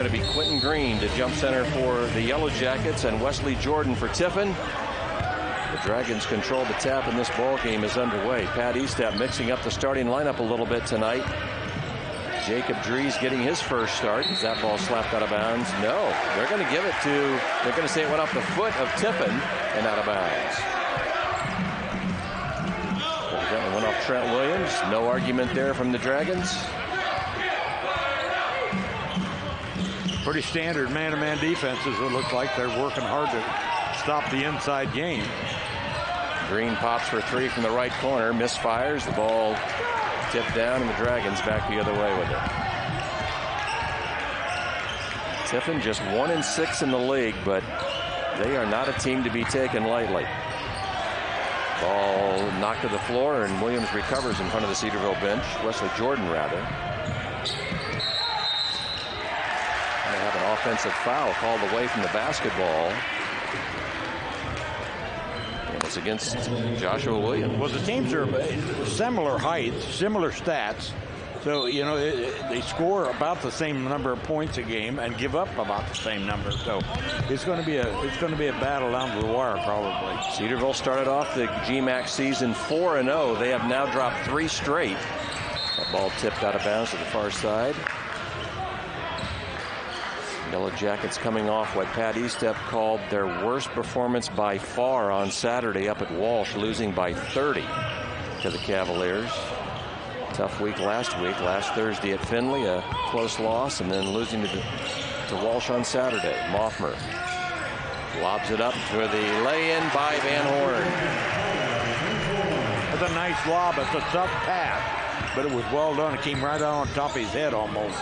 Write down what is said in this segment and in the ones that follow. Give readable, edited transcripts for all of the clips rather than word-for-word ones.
Going to be Quinton Green to jump center for the Yellow Jackets and Wesley Jordan for Tiffin. The Dragons control the tap and this ball game is underway. Pat Estep mixing up the starting lineup a little bit tonight. Jacob Dries getting his first start. Is that ball slapped out of bounds? No. They're going to give it to, they're going to say it went off the foot of Tiffin and out of bounds. Evidently went off Trent Williams. No argument there from the Dragons. Pretty standard man-to-man defenses. It looks like they're working hard to stop the inside game. Green pops for three from the right corner, misfires. The ball tipped down, and the Dragons back the other way with it. Tiffin just 1-6 in the league, but they are not a team to be taken lightly. Ball knocked to the floor, and Williams recovers in front of the Cedarville bench. Wesley Jordan, rather. Offensive foul called away from the basketball. And it's against Joshua Williams. Well, the teams are similar heights, similar stats. So, you know, they score about the same number of points a game and give up about the same number. So it's going to be a battle down to the wire probably. Cedarville started off the GMAC season 4-0. They have now dropped 3 straight. That ball tipped out of bounds to the far side. Yellow Jackets coming off what Pat Estep called their worst performance by far on Saturday up at Walsh, losing by 30 to the Cavaliers. Tough week last Thursday at Findlay, a close loss, and then losing to Walsh on Saturday. Moffmer lobs it up for the lay-in by Van Horn. That's a nice lob. It's a tough pass, but it was well done. It came right out on top of his head almost.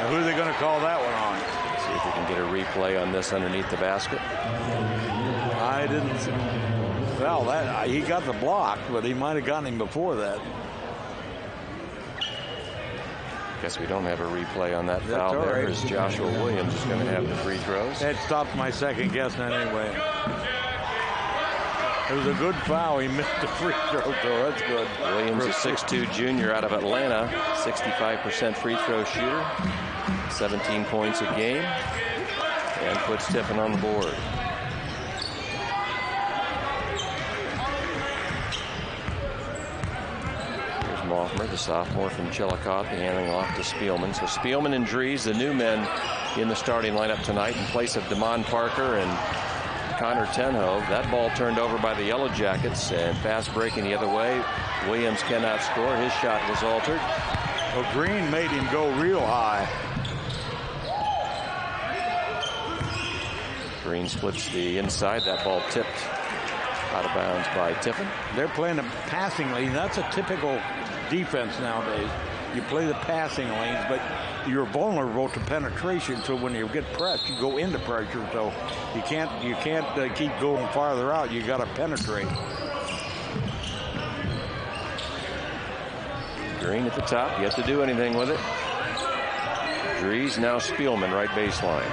Now, who are they going to call that one on? See if we can get a replay on this underneath the basket. I didn't see. Well, he got the block, but he might have gotten him before that. Guess we don't have a replay on that foul there, right, as Joshua Williams is going to have the free throws. That stopped my second guessing anyway. It was a good foul. He missed the free throw, so that's good. Williams, a 6'2" junior out of Atlanta, 65% free throw shooter, 17 points a game, and puts Tiffin on the board. Here's Moffmer, the sophomore from Chillicothe, handing off to Spielman. So Spielman and Dries, the new men in the starting lineup tonight in place of Damon Parker and Connor Tenhove. That ball turned over by the Yellow Jackets, and fast breaking the other way. Williams cannot score. His shot was altered. Well, Green made him go real high. Green splits the inside. That ball tipped out of bounds by Tiffin. They're playing a passing lane. That's a typical defense nowadays. You play the passing lanes, but you're vulnerable to penetration. So when you get pressed, you go into pressure. So you can't keep going farther out. You got to penetrate. Green at the top, yet to do anything with it. Dries, now Spielman, right baseline.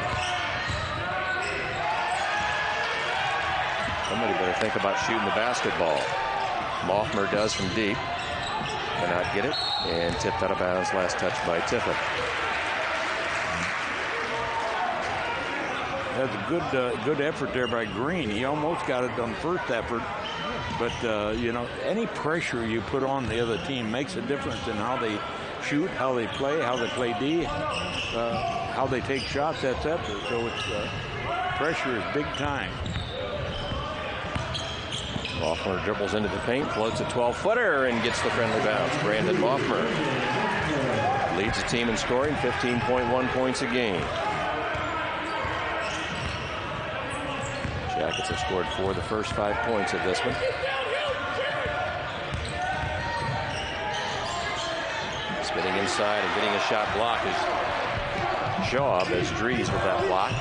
Somebody better think about shooting the basketball. Moffmer does from deep. Cannot get it, and tipped out of bounds. Last touch by Tiffin. That's a good effort there by Green. He almost got it on first effort, but you know, any pressure you put on the other team makes a difference in how they shoot, how they play D, how they take shots, etc. So it's pressure is big time. Moffmer dribbles into the paint, floats a 12-footer, and gets the friendly bounce. Brandon Moffmer leads the team in scoring, 15.1 points a game. Jackets have scored 4 of the first 5 points of this one. Spinning inside and getting a shot block is Shaw. As Dries with that block.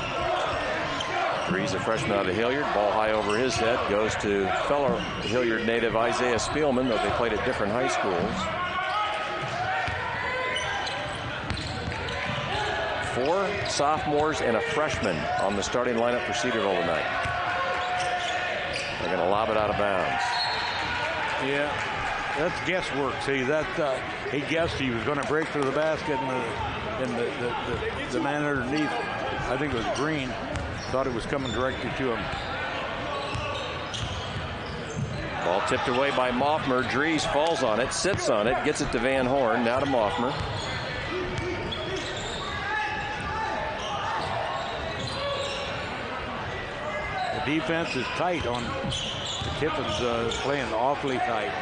Dries, a freshman out of Hilliard, ball high over his head, goes to fellow Hilliard native Isaiah Spielman, though they played at different high schools. 4 sophomores and a freshman on the starting lineup for Cedarville tonight. They're going to lob it out of bounds. Yeah. That's guesswork. See, that he guessed he was going to break through the basket, and the man underneath, I think it was Green, thought it was coming directly to him. Ball tipped away by Moffmer. Dries falls on it, sits on it, gets it to Van Horn. Now to Moffmer. The defense is tight on Tiffin's playing awfully tight.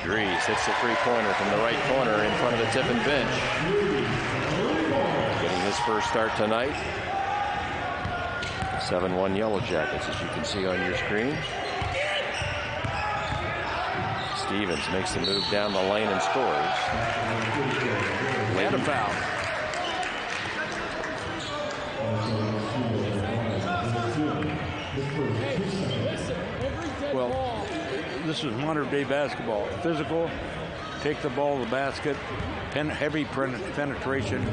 Dries hits the three-pointer from the right corner in front of the Tiffin bench. Getting his first start tonight. 7-1 Yellow Jackets, as you can see on your screen. Stevens makes the move down the lane and scores. And a foul. Well, this is modern day basketball. Physical, take the ball to the basket, heavy penetration,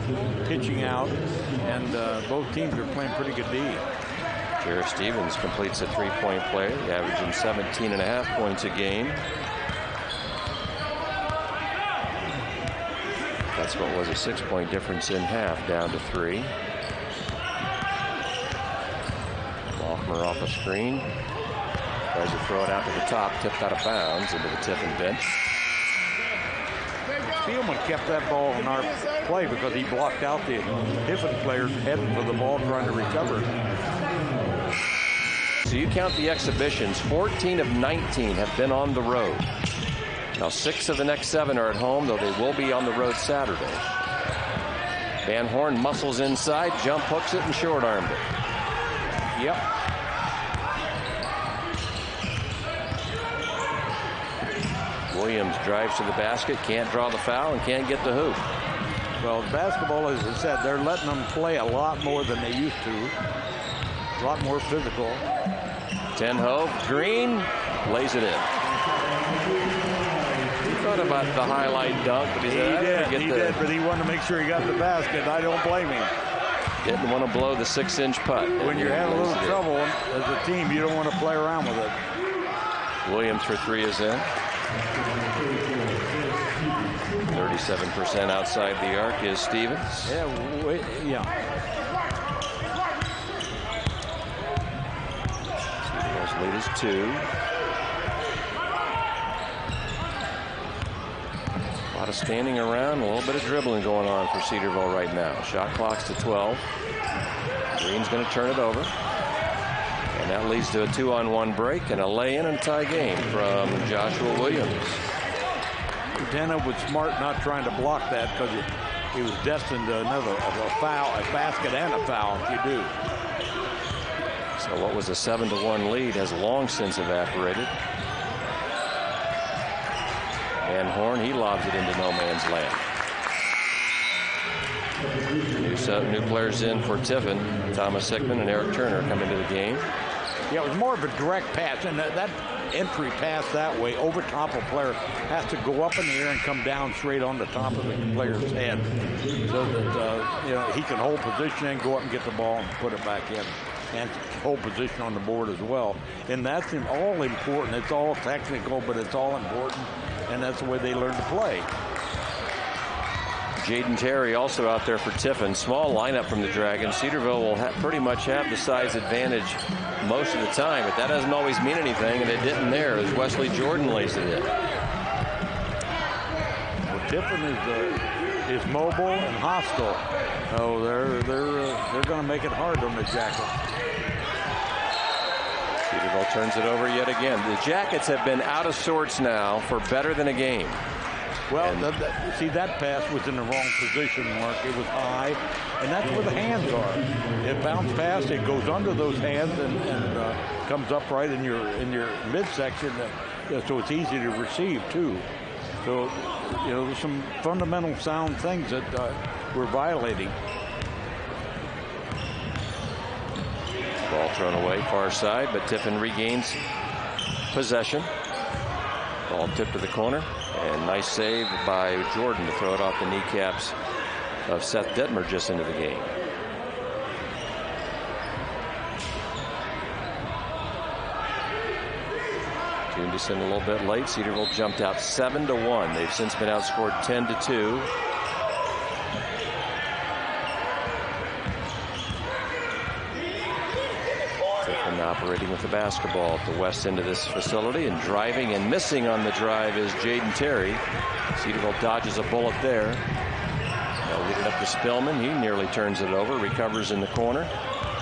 pitching out, and both teams are playing pretty good D. Jarrett Stevens completes a three-point play, averaging 17.5 points a game. That's what was a 6-point difference in half, down to 3. Moffmer off a screen. Tries to throw it out to the top, tipped out of bounds into the Tiffin bench. Spielman kept that ball in our play because he blocked out the Tiffin players heading for the ball, trying to recover. So you count the exhibitions, 14 of 19 have been on the road. Now 6 of the next 7 are at home, though they will be on the road Saturday. Van Horn muscles inside, jump hooks it, and short-armed it. Yep. Williams drives to the basket, can't draw the foul, and can't get the hoop. Well, basketball, as I said, they're letting them play a lot more than they used to. A lot more physical. Tenhove, Green, lays it in. He thought about the highlight dunk, but he did, but he wanted to make sure he got the basket. I don't blame him. Didn't want to blow the 6-inch putt. When you're having a little trouble as a team, you don't want to play around with it. Williams for 3 is in. 37% outside the arc is Stevens. Yeah. Cedarville's lead is 2. A lot of standing around, a little bit of dribbling going on for Cedarville right now. Shot clock's to 12. Green's going to turn it over. And that leads to a 2-on-1 break and a lay-in and tie game from Joshua Williams. Dana was smart not trying to block that because he was destined to another foul, a basket and a foul if you do. So what was a 7-1 lead has long since evaporated. Van Horn, he lobs it into no man's land. New players in for Tiffin. Thomas Hickman and Eric Turner come into the game. Yeah, it was more of a direct pass, and that entry pass that way over top of a player has to go up in the air and come down straight on the top of the player's head, so that he can hold position and go up and get the ball and put it back in, and hold position on the board as well. And that's all important. It's all technical, but it's all important, and that's the way they learn to play. Jaden Terry also out there for Tiffin. Small lineup from the Dragons. Cedarville will pretty much have the size advantage most of the time, but that doesn't always mean anything, and it didn't there as Wesley Jordan lays it in. Well, Tiffin is mobile and hostile. Oh, they're going to make it hard on the Jackets. Cedarville turns it over yet again. The Jackets have been out of sorts now for better than a game. Well, see, that pass was in the wrong position, Mark. It was high, and that's where the hands are. It bounced past, it goes under those hands and comes up right in your midsection, so it's easy to receive too. So, there's some fundamental sound things that we're violating. Ball thrown away far side, but Tiffin regains possession. Ball tipped to the corner. And nice save by Jordan to throw it off the kneecaps of Seth Detmer just into the game. Tuned us in a little bit late. Cedarville jumped out 7-1. They've since been outscored 10-2. Tiffin operating with the basketball at the west end of this facility, and driving and missing on the drive is Jaden Terry. Cedarville dodges a bullet there. They'll lead it up to Spillman. He nearly turns it over, recovers in the corner.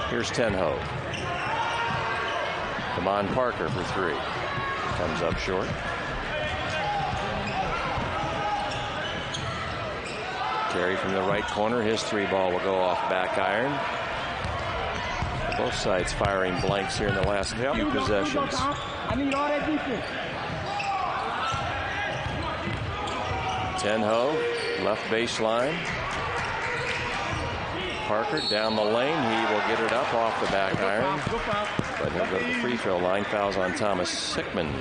Here's Tenho. Damon Parker for three. Comes up short. Terry from the right corner. His three ball will go off back iron. Both sides firing blanks here in the last few possessions. Tenho, left baseline. Parker down the lane. He will get it up off the back iron. But he'll go to the free throw line. Fouls on Thomas Hickman.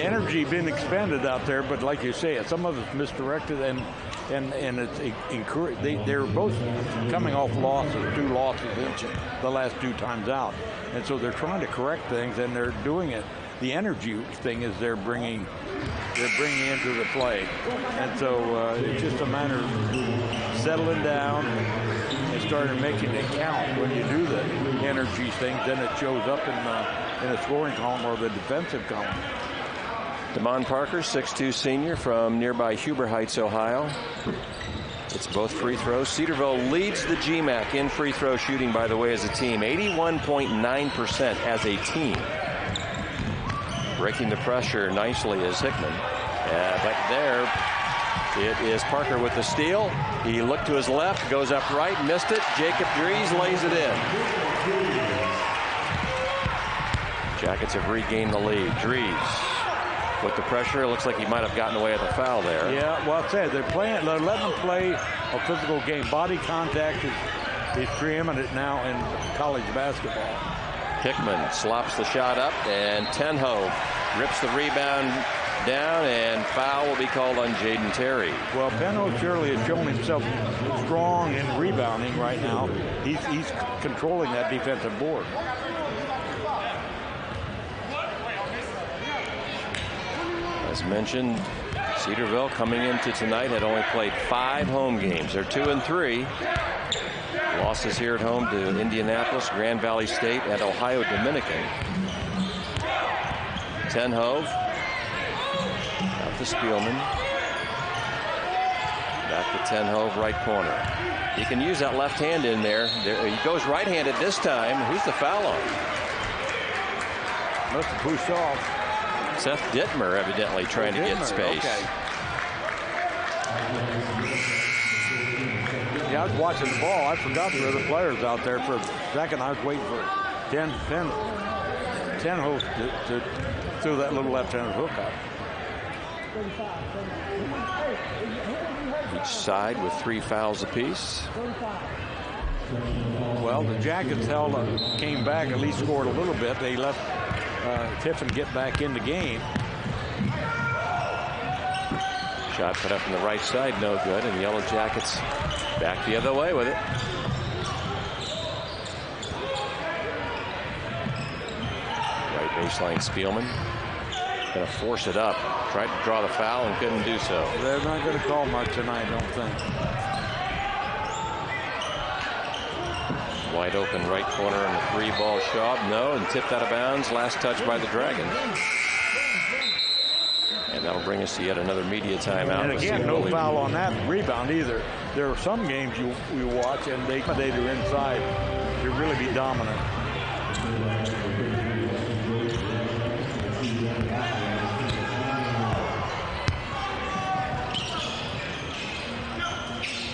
Energy being expended out there, but like you say, some of it's misdirected, and it's they're both coming off losses, 2 losses each the last 2 times out, and so they're trying to correct things, and they're doing it. The energy thing is they're bringing into the play, and so it's just a matter of settling down and starting making it count. When you do the energy thing, then it shows up in the scoring column or the defensive column. Damon Parker, 6'2" senior from nearby Huber Heights, Ohio. It's both free throws. Cedarville leads the GMAC in free throw shooting, by the way, as a team. 81.9% as a team. Breaking the pressure nicely is Hickman. But there it is Parker with the steal. He looked to his left, goes up right, missed it. Jacob Dries lays it in. Jackets have regained the lead. Dries with the pressure. It looks like he might have gotten away with a foul there. Yeah, well, I said they're letting them play a physical game. Body contact is preeminent now in college basketball. Hickman slops the shot up, and Tenho rips the rebound down, and foul will be called on Jaden Terry. Well, Tenho surely has shown himself strong in rebounding right now. He's controlling that defensive board. As mentioned, Cedarville coming into tonight had only played 5 home games. They're 2-3. Losses here at home to Indianapolis, Grand Valley State, and Ohio Dominican. Tenho out to Spielman. Back to Tenho, right corner. He can use that left hand in there. He goes right-handed this time. Who's the foul on? Must have pushed off. Seth Dittmer evidently trying to get space. Okay. Yeah, I was watching the ball. I forgot there were other players out there for a second. I was waiting for Tenho to throw that little left-handed hook up. Each side with 3 fouls apiece. Well, the Jackets came back, at least scored a little bit. They let Tiffin get back in the game. Shot put up on the right side, no good, and Yellow Jackets back the other way with it. Right baseline, Spielman. Going to force it up. Tried to draw the foul and couldn't do so. They're not going to call much tonight, I don't think. Wide open right corner on the 3-ball shot. No, and tipped out of bounds. Last touch by the Dragons. And that'll bring us to yet another media timeout. And again, no foul on that rebound either. There are some games you watch and they're inside to really be dominant.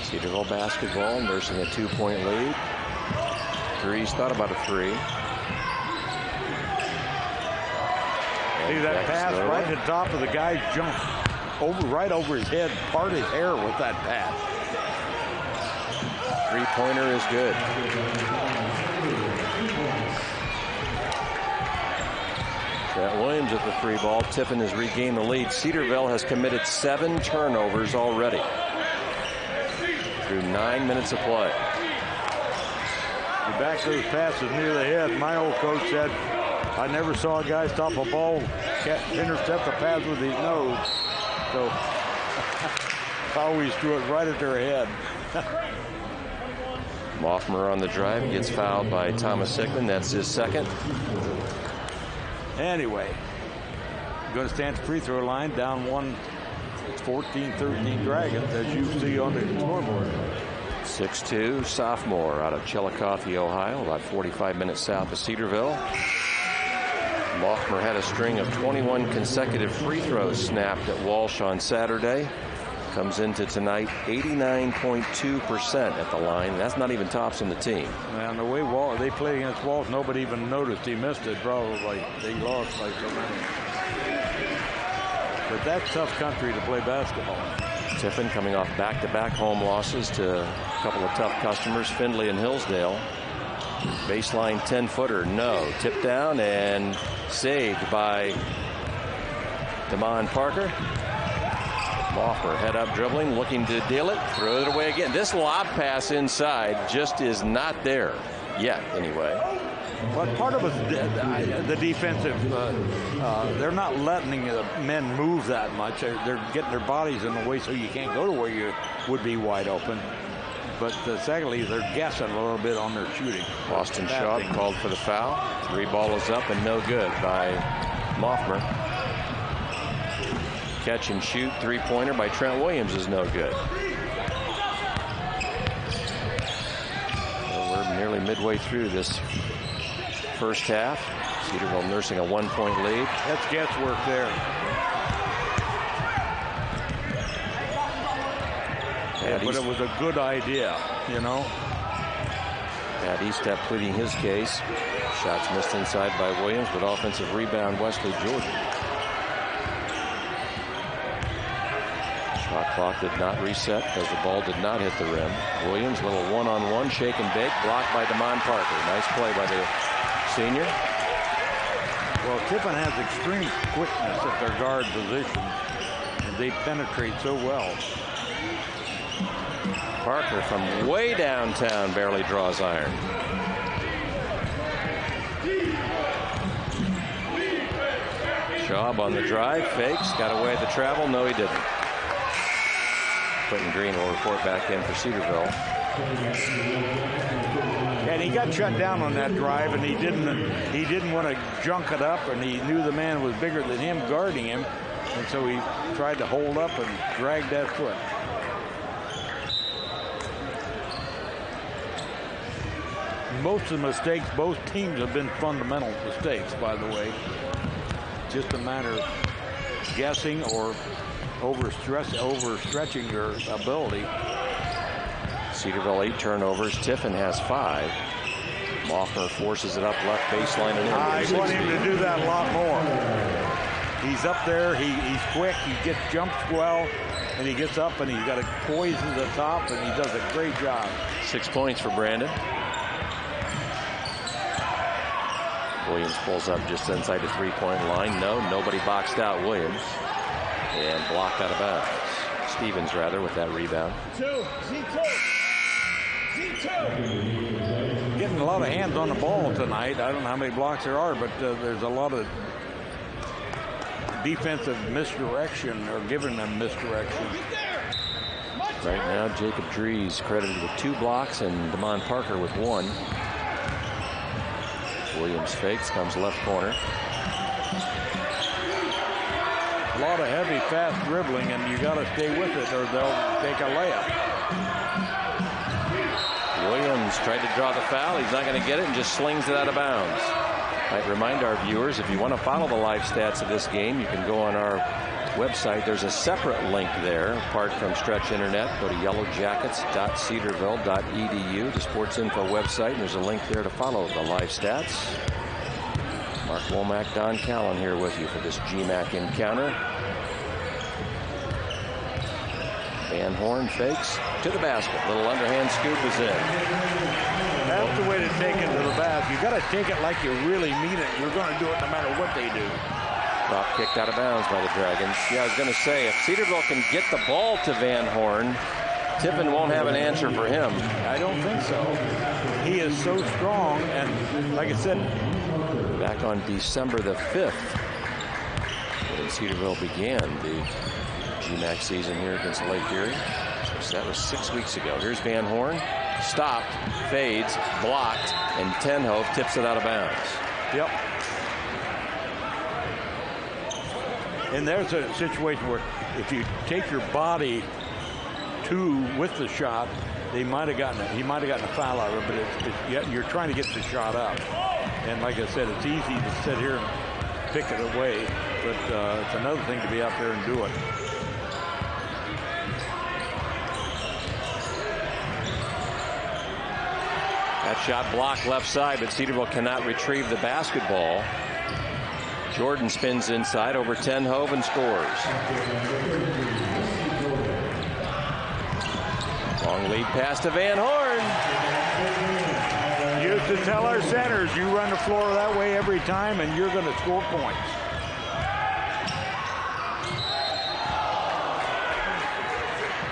Cedarville basketball nursing a 2-point lead. Dries thought about a 3. See that pass right at the top of the guy's jump, right over his head, part his hair with that pass. 3-pointer is good. Trent Williams at the 3-ball. Tiffin has regained the lead. Cedarville has committed 7 turnovers already through 9 minutes of play. He backed those passes near the head. My old coach said, I never saw a guy stop a ball, intercept a pass with his nose. So I always threw it right at their head. Moffmer on the drive. He gets fouled by Thomas Hickman. That's his second. Anyway, going to stand at the free throw line, down 14-13 Dragons, as you see on the scoreboard. 6'2", sophomore out of Chillicothe, Ohio, about 45 minutes south of Cedarville. Moffmer had a string of 21 consecutive free throws snapped at Walsh on Saturday. Comes into tonight 89.2% at the line. That's not even tops in the team. And the way they played against Walsh, nobody even noticed he missed it. Probably they lost like so many. But that's tough country to play basketball in. Tiffin coming off back-to-back home losses to a couple of tough customers, Findlay and Hillsdale. Baseline 10-footer, no. Tip down and saved by Damon Parker. Moffmer head up dribbling, looking to deal it, throw it away again. This lob pass inside just is not there yet, anyway. But part of it, the defensive, they're not letting the men move that much. They're getting their bodies in the way so you can't go to where you would be wide open. But secondly, they're guessing a little bit on their shooting. Austin Shaw called for the foul. 3 ball is up and no good by Moffmer. Catch and shoot 3-pointer by Trent Williams is no good. Well, we're nearly midway through this first half. Cedarville nursing a 1-point lead. That's guesswork there. But it was a good idea, you know. Pat Eastep pleading his case. Shots missed inside by Williams, but offensive rebound Wesley Jordan. Shot clock did not reset because the ball did not hit the rim. Williams, little one-on-one shake and bake, blocked by Damon Parker. Nice play by the senior. Well, Tiffin has extreme quickness at their guard position, and they penetrate so well. Parker from way downtown barely draws iron. Schaub on the drive, fakes, got away at the travel. No, he didn't. Quinton Green will report back in for Cedarville. And he got shut down on that drive, and he didn't want to junk it up, and he knew the man was bigger than him guarding him, and so he tried to hold up and drag that foot. Most of the mistakes, both teams have been fundamental mistakes, by the way. Just a matter of guessing or overstretching your ability. Cedarville 8 turnovers. Tiffin has 5. Moffmer forces it up left baseline and in. I want him to do that a lot more. He's up there. He's quick. He jumps well, and he gets up and he's got a poise at the top, and he does a great job. 6 points for Brandon. Williams pulls up just inside the 3-point line. No, nobody boxed out Williams. And blocked out of bounds. Stevens, rather, with that rebound. Getting a lot of hands on the ball tonight. I don't know how many blocks there are, but there's a lot of defensive misdirection or giving them misdirection. Right now, Jacob Dries credited with 2 blocks and Damon Parker with 1. Williams fakes, comes left corner. A lot of heavy, fast dribbling, and you got to stay with it or they'll take a layup. Williams tried to draw the foul. He's not going to get it and just slings it out of bounds. I'd remind our viewers, if you want to follow the live stats of this game, you can go on our website. There's a separate link there, apart from Stretch Internet. Go to yellowjackets.cedarville.edu, the sports info website, and there's a link there to follow the live stats. Mark Womack, Don Callan here with you for this GMAC encounter. Van Horn fakes to the basket. Little underhand scoop is in. That's the way to take it to the basket. You got to take it like you really mean it. You're going to do it no matter what they do. Drop kicked out of bounds by the Dragons. Yeah, I was going to say, if Cedarville can get the ball to Van Horn, Tiffin won't have an answer for him. I don't think so. He is so strong, and like I said, back on December the 5th, when Cedarville began the GMAC season here against Lake Erie. So that was 6 weeks ago. Here's Van Horn. Stopped, fades, blocked, and Tenhove tips it out of bounds. Yep. And there's a situation where if you take your body with the shot, he might have gotten a foul out of it, but you're trying to get the shot up. And like I said, it's easy to sit here and pick it away, but it's another thing to be out there and do it. That shot blocked left side, but Cedarville cannot retrieve the basketball. Jordan spins inside over Tenhove and scores. Long lead pass to Van Horn. Used to tell our centers, you run the floor that way every time and you're going to score points.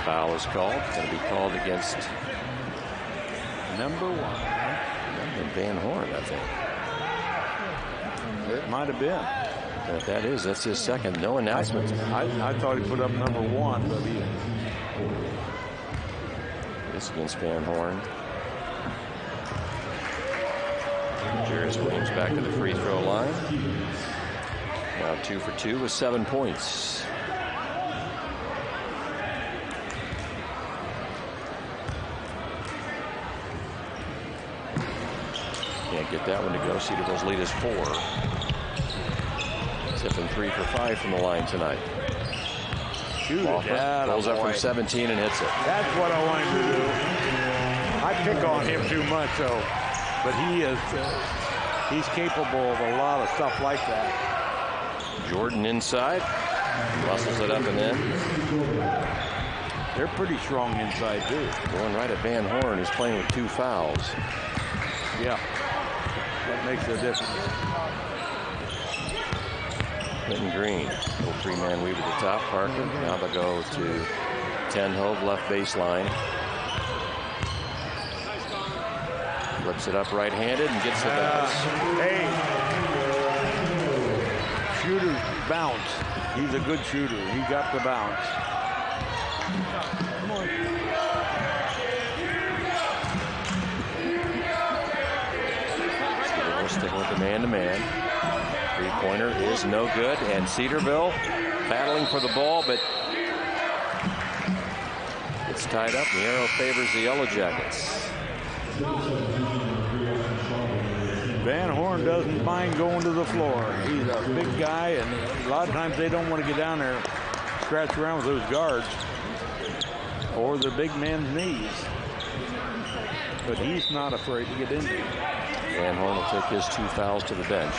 Foul is called. It's going to be called against number 1. Van Horn, I think. It might have been. And if that is, that's his second. No announcement. I thought he put up number 1, but he... This against Van Horn. Jairus Williams back to the free throw line. Now 2 for 2 with 7 points. Can't get that one to go. Cedarville's lead is 4. Tiffin 3 for 5 from the line tonight. Pulls up from 17 and hits it. That's what I want him to do. I pick on him too much, though, but he's capable of a lot of stuff like that. Jordan inside, muscles it up and in. They're pretty strong inside too. Going right at Van Horn, who's playing with 2 fouls. Yeah, that makes a difference. Quinton Green, little 3-man weave at the top. Parker. Now they'll go to Tenhove, left baseline. Flips it up right-handed and gets the bounce. Hey, shooter bounce. He's a good shooter. He got the bounce. Come on. We'll stick with the man-to-man. Three-pointer is no good, and Cedarville battling for the ball, but it's tied up. The arrow favors the Yellow Jackets. Van Horn doesn't mind going to the floor. He's a big guy, and a lot of times they don't want to get down there, scratch around with those guards or the big man's knees. But he's not afraid to get in there. Van Horn will take his 2 fouls to the bench.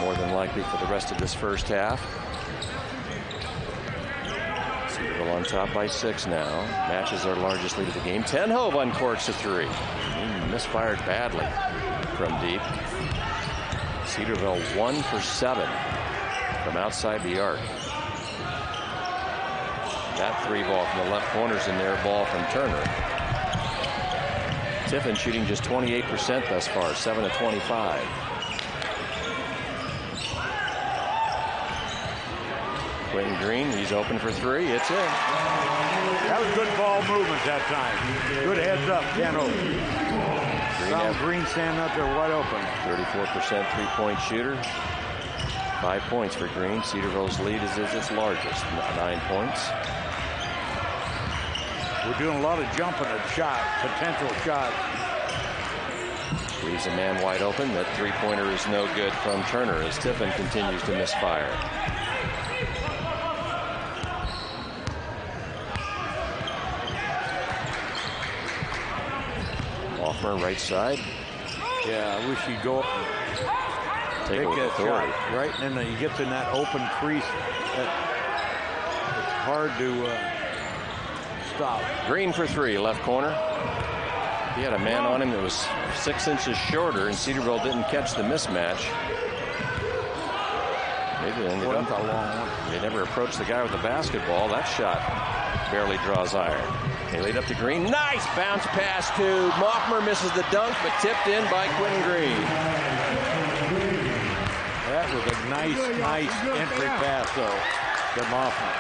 More than likely for the rest of this first half. Cedarville on top by 6 now. Matches their largest lead of the game. Tenhove uncorks a 3. He misfired badly from deep. Cedarville 1 for 7 from outside the arc. That 3 ball from the left corner's in there. Ball from Turner. Tiffin shooting just 28% thus far. 7 of 25. Quinton Green, he's open for 3. It's in. That was good ball movement that time. Good heads up, Tenhove. Green standing out there wide open. 34% three-point shooter. 5 points for Green. Cedarville's lead is its largest, 9 points. We're doing a lot of jumping at shot, potential shot. Leaves a man wide open. That three-pointer is no good from Turner as Tiffin continues to misfire. Hoffner, right side. Yeah, I wish he'd go up and take that shot, right? And then he gets in that open crease. It's hard to stop. Green for 3, left corner. He had a man on him that was 6 inches shorter, and Cedarville didn't catch the mismatch. Maybe they ended up, a long one. They never approached the guy with the basketball. That shot barely draws iron. They lead up to Green. Nice bounce pass to Moffmer. Misses the dunk, but tipped in by Quinton Green. That was a nice entry pass, though, to Moffmer.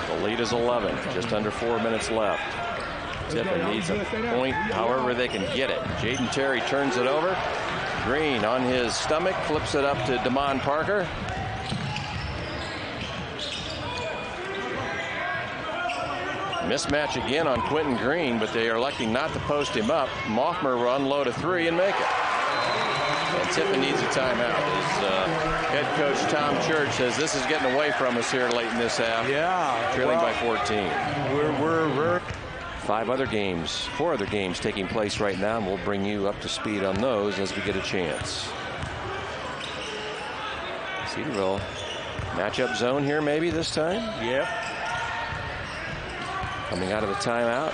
The lead is 11. Just under 4 minutes left. Tiffin needs a point, however they can get it. Jaden Terry turns it over. Green on his stomach, flips it up to Damon Parker. Mismatch again on Quinton Green, but they are electing not to post him up. Moffmer will unload a three and make it. And Tiffin needs a timeout. As head coach Tom Church says this is getting away from us here late in this half. Yeah. Trailing by 14. We're 4 other games taking place right now, and we'll bring you up to speed on those as we get a chance. Cedarville, matchup zone here maybe this time? Yep. Coming out of the timeout.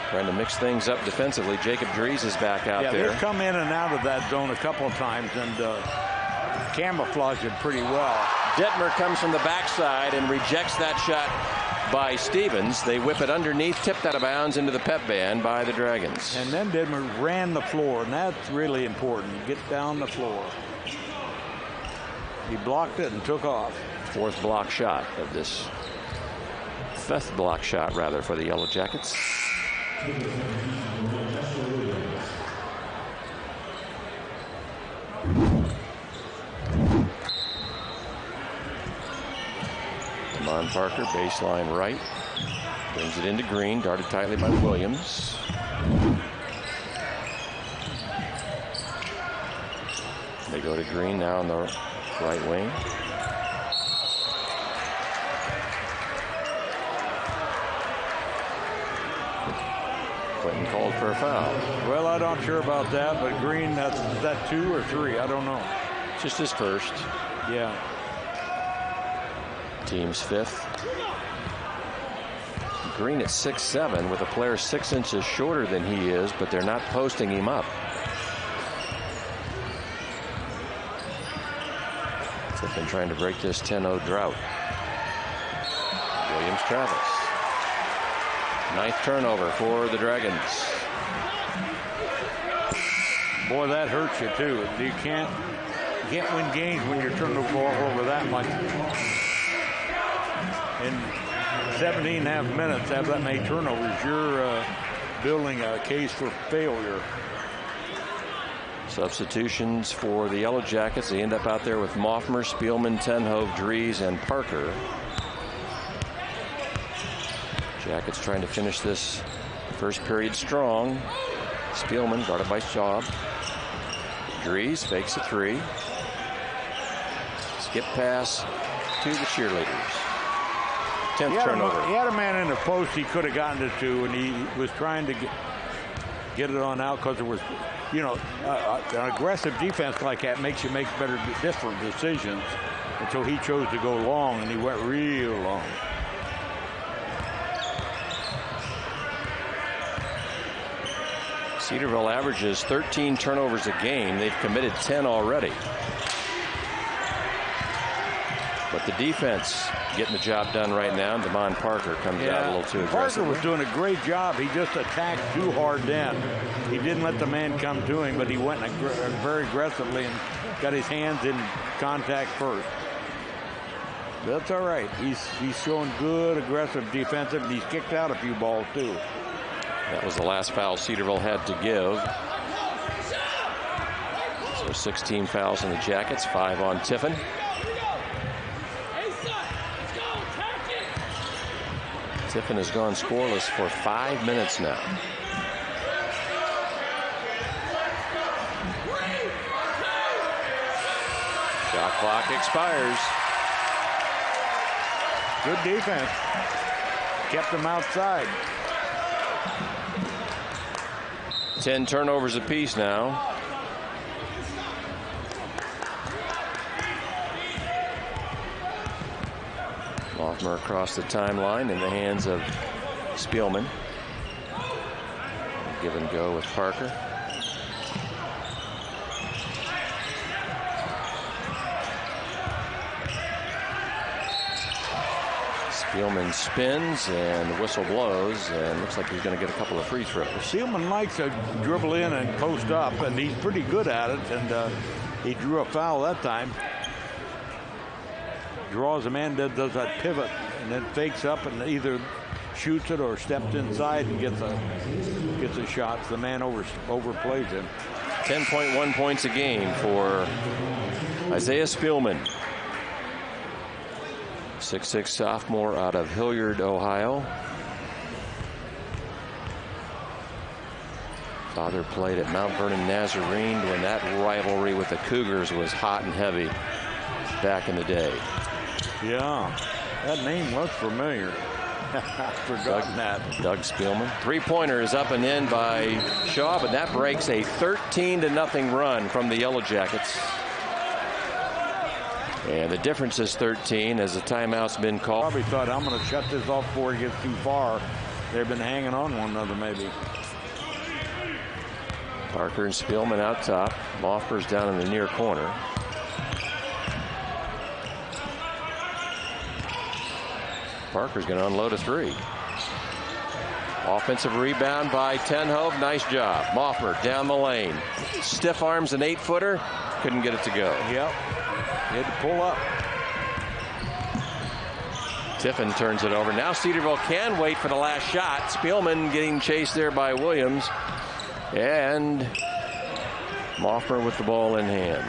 Trying to mix things up defensively. Jacob Dries is back out there. They've come in and out of that zone a couple of times and camouflaged it pretty well. Detmer comes from the backside and rejects that shot by Stevens. They whip it underneath, tipped out of bounds into the pep band by the Dragons. And then Detmer ran the floor, and that's really important. Get down the floor. He blocked it and took off. Fifth block shot for the Yellow Jackets. Damon Parker, baseline right. Brings it into Green, darted tightly by Williams. They go to Green now on the right wing. Quinton called for a foul. Well, I'm not sure about that, but Green, is that 2 or 3? I don't know. It's just his first. Yeah. Team's 5th. Green at 6'7", with a player 6 inches shorter than he is, but they're not posting him up. Tiffin trying to break this 10-0 drought. Williams Travis. 9th turnover for the Dragons. Boy, that hurts you too. You can't win games when you're turning the ball over that much. In 17 and a half minutes, have that many turnovers, you're building a case for failure. Substitutions for the Yellow Jackets. They end up out there with Moffmer, Spielman, Tenhove, Dries, and Parker. Jackets trying to finish this first period strong. Spielman guarded by Schaub. Dries fakes a 3. Skip pass to the cheerleaders. 10th turnover. He had a man in the post he could have gotten it to, and he was trying to get it on out because it was, an aggressive defense like that makes you make different decisions. And so he chose to go long, and he went real long. Cedarville averages 13 turnovers a game. They've committed 10 already. But the defense getting the job done right now. And Damon Parker comes out a little too aggressive. Parker was doing a great job. He just attacked too hard then. He didn't let the man come to him, but he went very aggressively and got his hands in contact first. That's all right. He's showing good aggressive defensive, and he's kicked out a few balls too. That was the last foul Cedarville had to give. So 16 fouls on the Jackets, 5 on Tiffin. Tiffin has gone scoreless for 5 minutes now. Shot clock expires. Good defense. Kept them outside. 10 turnovers apiece now. Moffmer across the timeline in the hands of Spielman. Give and go with Parker. Spielman spins and the whistle blows, and looks like he's going to get a couple of free throws. Spielman likes to dribble in and post up, and he's pretty good at it, and he drew a foul that time. Draws a man that does that pivot and then fakes up and either shoots it or steps inside and gets a shot. The man overplays him. 10.1 points a game for Isaiah Spielman. 6'6" sophomore out of Hilliard, Ohio. Father played at Mount Vernon Nazarene when that rivalry with the Cougars was hot and heavy back in the day. Yeah, that name was familiar. Forgotten that. Doug Spielman. Three-pointer is up and in by Shaw, but that breaks a 13-0 run from the Yellow Jackets. And the difference is 13 as the timeout's been called. Probably thought, I'm going to shut this off before it gets too far. They've been hanging on one another maybe. Parker and Spielman out top. Moffmer's down in the near corner. Parker's going to unload a three. Offensive rebound by Tenhove. Nice job. Moffmer down the lane. Stiff arms an 8-footer. Couldn't get it to go. Yep. He had to pull up. Tiffin turns it over. Now Cedarville can wait for the last shot. Spielman getting chased there by Williams. And Moffmer with the ball in hand.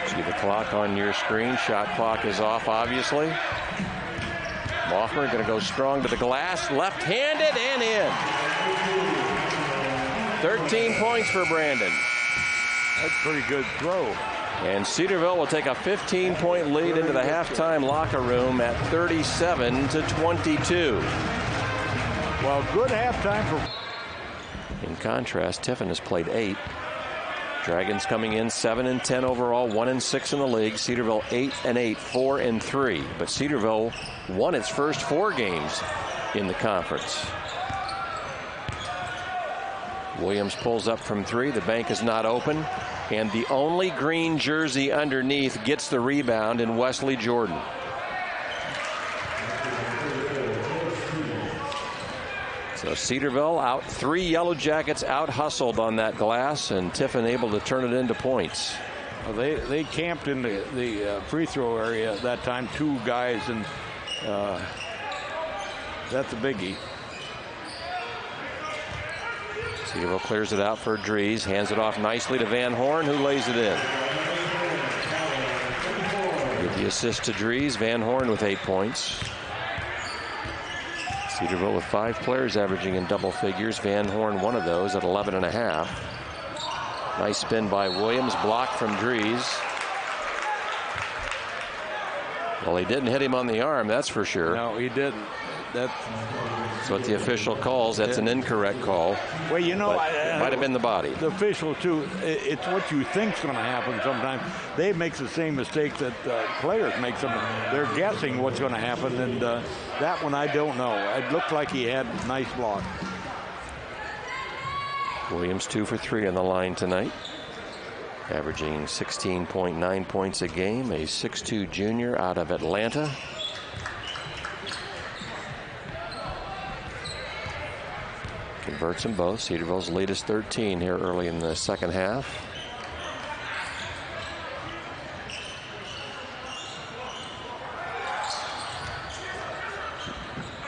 See the clock on your screen. Shot clock is off, obviously. Moffmer going to go strong to the glass. Left-handed and in. 13 points for Brandon. That's a pretty good throw. And Cedarville will take a 15-point lead into the halftime locker room at 37-22. Well, good halftime for. In contrast, Tiffin has played 8. Dragons coming in 7-10 overall, 1-6 in the league. Cedarville 8-8, 4-3. But Cedarville won its first 4 games in the conference. Williams pulls up from 3. The bank is not open. And the only green jersey underneath gets the rebound in Wesley Jordan. So Cedarville out. 3 Yellow Jackets out hustled on that glass, and Tiffin able to turn it into points. Well, they camped in the free throw area at that time, 2 guys, and that's a biggie. Cedarville clears it out for Dries, hands it off nicely to Van Horn, who lays it in. Give the assist to Dries. Van Horn with 8 points. Cedarville with 5 players averaging in double figures. Van Horn one of those at 11.5. Nice spin by Williams, blocked from Dries. Well, he didn't hit him on the arm, that's for sure. No, he didn't. That's what the official calls. That's an incorrect call. Well, you know, might have been the body. The official too. It's what you think's going to happen. Sometimes they make the same mistake that players make. They're guessing what's going to happen, and that one I don't know. It looked like he had a nice block. Williams 2 for 3 on the line tonight, averaging 16.9 points a game. A 6'2" junior out of Atlanta. Converts them both. Cedarville's lead is 13 here early in the second half.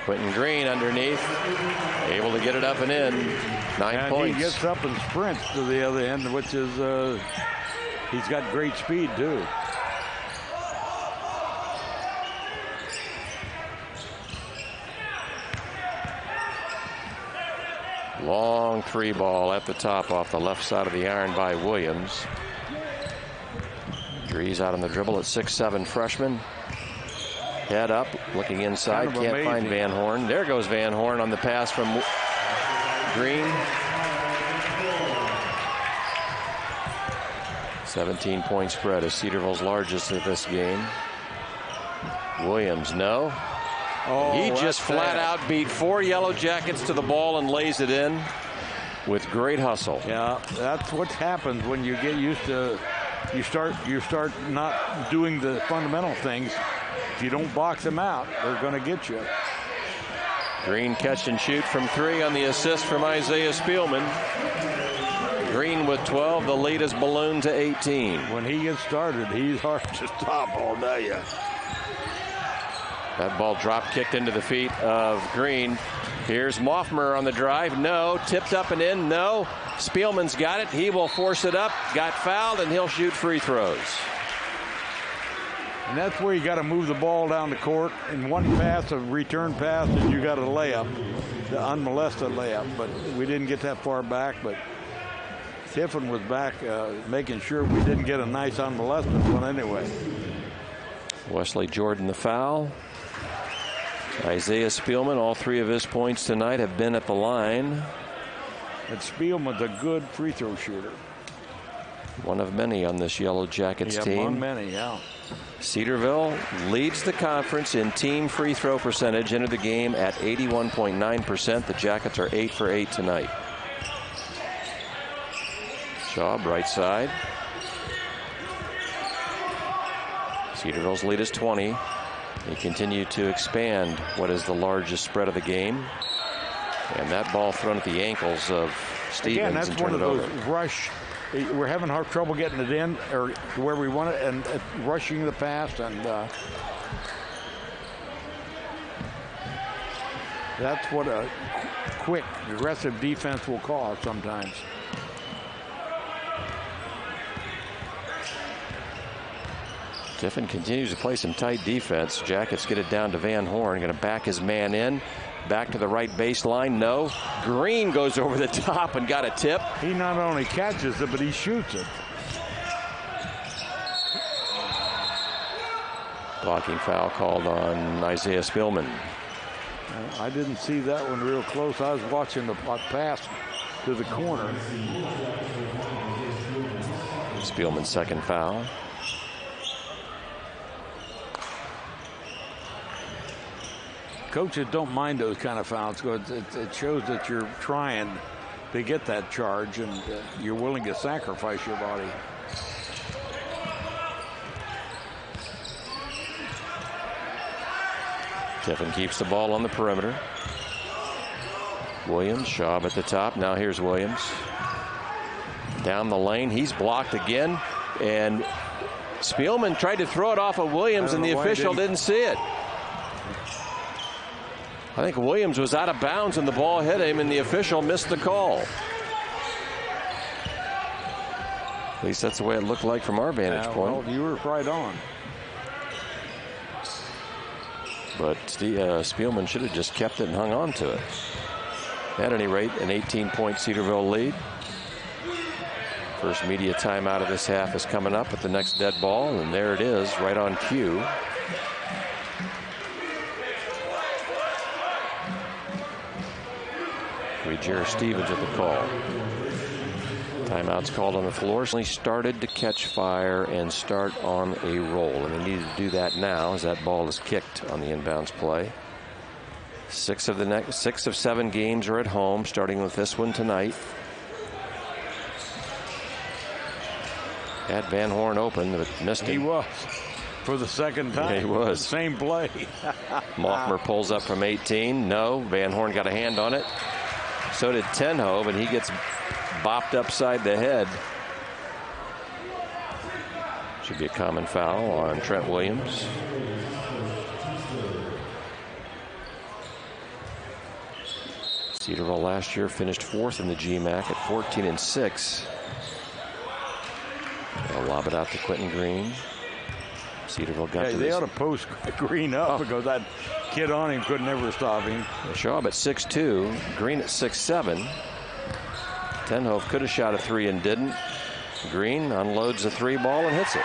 Quinton Green underneath, able to get it up and in. 9 points. He gets up and sprints to the other end, which is he's got great speed too. Long 3 ball at the top off the left side of the iron by Williams. Dries out on the dribble at 6'7" freshman. Head up, looking inside, can't find Van Horn. There goes Van Horn on the pass from Green. 17-point spread is Cedarville's largest of this game. Williams, no. Oh, he just flat out beat 4 Yellow Jackets to the ball and lays it in with great hustle. Yeah, that's what happens when you get used to you start not doing the fundamental things. If you don't box them out, they're going to get you. Green catch and shoot from 3 on the assist from Isaiah Spielman. Green with 12. The lead is ballooned to 18. When he gets started, he's hard to stop, I'll tell you. That ball drop kicked into the feet of Green. Here's Moffmer on the drive. No. Tipped up and in. No. Spielman's got it. He will force it up. Got fouled, and he'll shoot free throws. And that's where you got to move the ball down the court. In one pass, a return pass, and you got a layup, the unmolested layup. But we didn't get that far back. But Tiffin was back making sure we didn't get a nice unmolested one anyway. Wesley Jordan the foul. Isaiah Spielman, all 3 of his points tonight have been at the line. And Spielman's a good free throw shooter. One of many on this Yellow Jackets team. One many, yeah. Cedarville leads the conference in team free throw percentage. Entered the game at 81.9%. The Jackets are 8 for 8 tonight. Schaub, right side. Cedarville's lead is 20. They continue to expand what is the largest spread of the game. And that ball thrown at the ankles of Stevens. Again, that's one of those rush. We're having hard trouble getting it in or where we want it, and rushing the pass, and that's what a quick, aggressive defense will cause sometimes. Tiffin continues to play some tight defense. Jackets get it down to Van Horn. Going to back his man in. Back to the right baseline. No. Green goes over the top and got a tip. He not only catches it, but he shoots it. Blocking foul called on Isaiah Spielman. I didn't see that one real close. I was watching the pass to the corner. Spielman's second foul. Coaches don't mind those kind of fouls. It shows that you're trying to get that charge, and you're willing to sacrifice your body. Tiffin keeps the ball on the perimeter. Williams, Schaub at the top. Now here's Williams. Down the lane. He's blocked again. And Spielman tried to throw it off of Williams, and the official didn't see it. I think Williams was out of bounds and the ball hit him, and the official missed the call. At least that's the way it looked like from our vantage point. Well, you were right on. But Spielman should have just kept it and hung on to it. At any rate, an 18-point Cedarville lead. First media timeout of this half is coming up at the next dead ball, and there it is, right on cue. Jerry Stevens at the call. Timeout's called on the floor. Started to catch fire and start on a roll, and they needed to do that now as that ball is kicked on the inbounds play. 6 of 7 games are at home, starting with this one tonight. Had Van Horn open, but missed him. He was for the second time. Yeah, he was. Same play. Moffmer pulls up from 18. No, Van Horn got a hand on it. So did Tenhove, and he gets bopped upside the head. Should be a common foul on Trent Williams. Cedarville last year finished 4th in the GMAC at 14-6. They'll lob it out to Quinton Green. Cedarville got to they ought to post Green up because that kid on him could never stop him. Schaub at 6'2", Green at 6'7". Tenhove could have shot a 3 and didn't. Green unloads a 3 ball and hits it.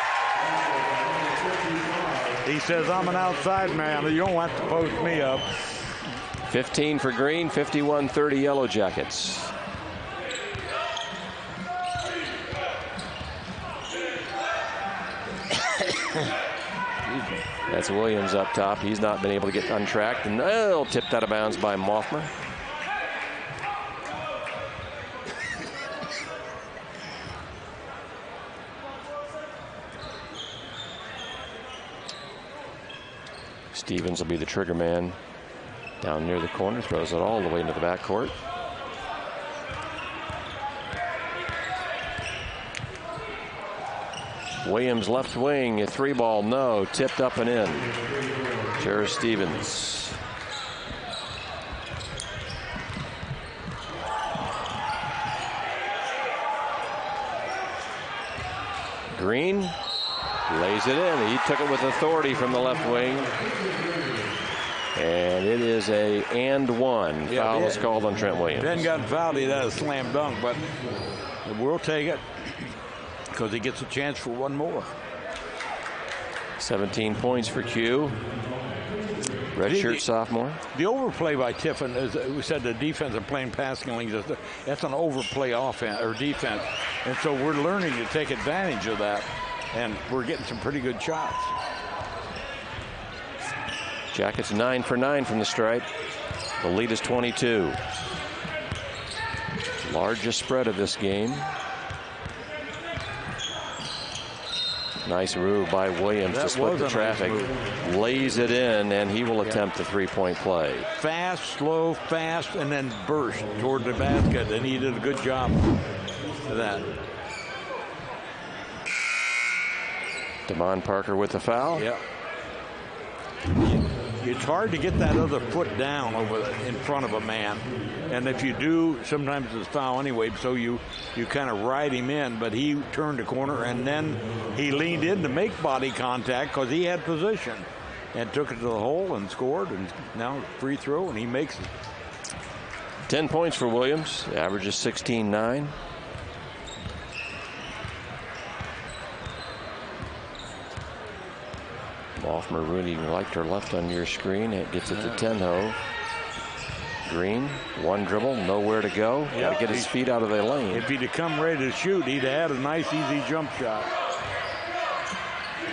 He says, I'm an outside man. You don't have to post me up. 15 for Green, 51-30 Yellow Jackets. That's Williams up top. He's not been able to get untracked, and tipped out of bounds by Moffmer. Stevens will be the trigger man down near the corner. Throws it all the way into the backcourt. Williams left wing, a 3-ball, no. Tipped up and in. Jared Stevens. Green lays it in. He took it with authority from the left wing. And it is a and one. Foul is called on Trent Williams. If he hadn't gotten fouled, he'd had a slam dunk, but we'll take it because he gets a chance for one more. 17 points for Q. Redshirt sophomore. The overplay by Tiffin, as we said, the defense and playing passing lanes, that's an overplay offense or defense. And so we're learning to take advantage of that. And we're getting some pretty good shots. Jackets 9 for 9 from the stripe. The lead is 22. Largest spread of this game. Nice move by Williams to split the traffic. Lays it in, and he will attempt the three-point play. Fast, slow, fast, and then burst toward the basket, and he did a good job of that. Damon Parker with the foul. Yeah. It's hard to get that other foot down over in front of a man. And if you do, sometimes it's foul anyway, so you kind of ride him in. But he turned the corner, and then he leaned in to make body contact because he had position. And took it to the hole and scored. And now free throw, and he makes it. 10 points for Williams. The average is 16-9. Moffmer, Rooney, right or left on your screen. It gets it to Tenhove. Green, one dribble, nowhere to go. Got to get his feet out of the lane. If he'd have come ready to shoot, he'd have had a nice, easy jump shot.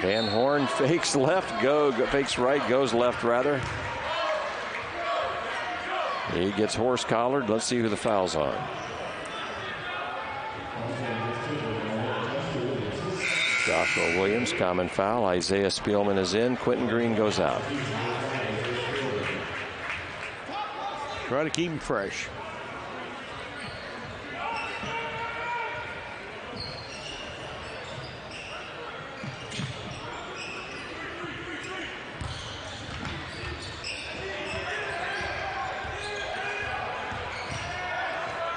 Van Horn fakes left, fakes right, goes left rather. He gets horse collared. Let's see who the foul's on. Joshua Williams, common foul. Isaiah Spielman is in. Quinton Green goes out. Try to keep him fresh.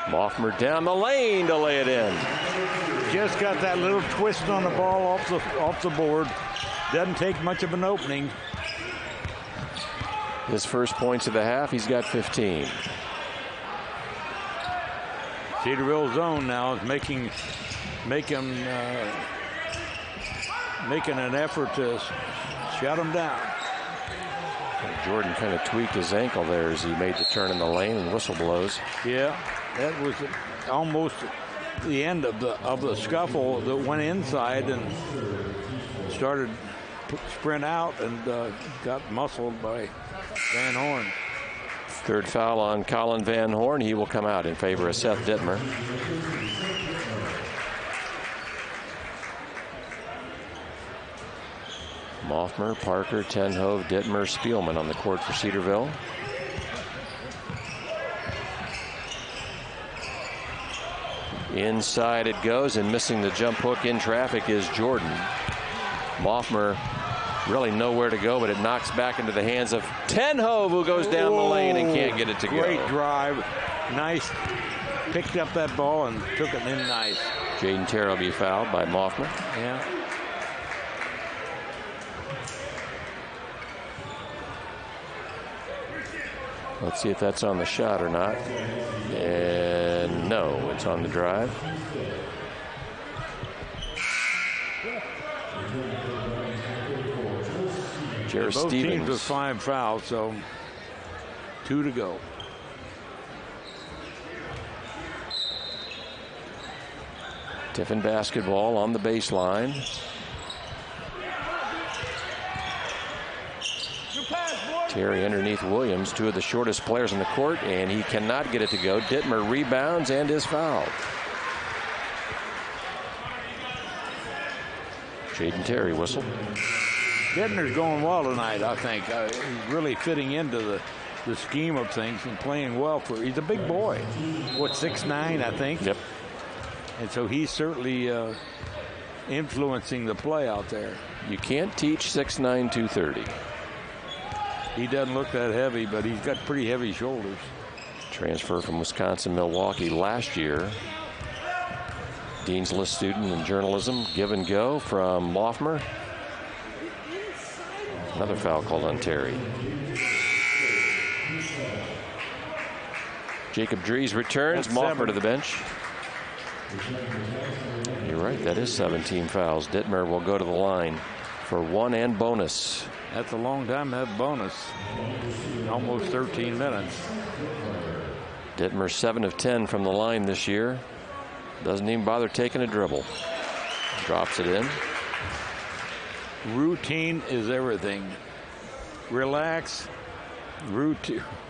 Moffmer down the lane to lay it in. Just got that little twist on the ball off the board. Doesn't take much of an opening. His first points of the half, he's got 15. Cedarville zone now is making an effort to shut him down. Jordan kind of tweaked his ankle there as he made the turn in the lane, and whistle blows. Yeah, that was almost the end of the scuffle that went inside and started sprint out and got muscled by Van Horn. Third foul on Colin Van Horn. He will come out in favor of Seth Dittmer. Moffmer, Parker, Tenhove, Dittmer, Spielman on the court for Cedarville. Inside it goes, and missing the jump hook in traffic is Jordan. Moffmer really nowhere to go, but it knocks back into the hands of Tenhove, who goes down the lane and can't get it to go. Great drive. Nice. Picked up that ball and took it in nice. Jaden Terry will be fouled by Moffmer. Yeah. Let's see if that's on the shot or not. And no, it's on the drive. Jared Both Stevens teams with 5 fouls, so 2 to go. Tiffin basketball on the baseline. Terry underneath Williams, two of the shortest players on the court, and he cannot get it to go. Dittmer rebounds and is fouled. Jaden Terry whistle. Bittner's going well tonight, I think. He's really fitting into the scheme of things and playing well. He's a big boy. What, 6'9", I think? Yep. And so he's certainly influencing the play out there. You can't teach 6'9", 230. He doesn't look that heavy, but he's got pretty heavy shoulders. Transfer from Wisconsin, Milwaukee last year. Dean's List student in journalism. Give and go from Loffmer. Another foul called on Terry. Jacob Dries returns. Moffmer to the bench. You're right, that is 17 fouls. Dittmer will go to the line for 1 and bonus. That's a long time to have bonus. Almost 13 minutes. Dittmer 7 of 10 from the line this year. Doesn't even bother taking a dribble. Drops it in. Routine is everything. Relax.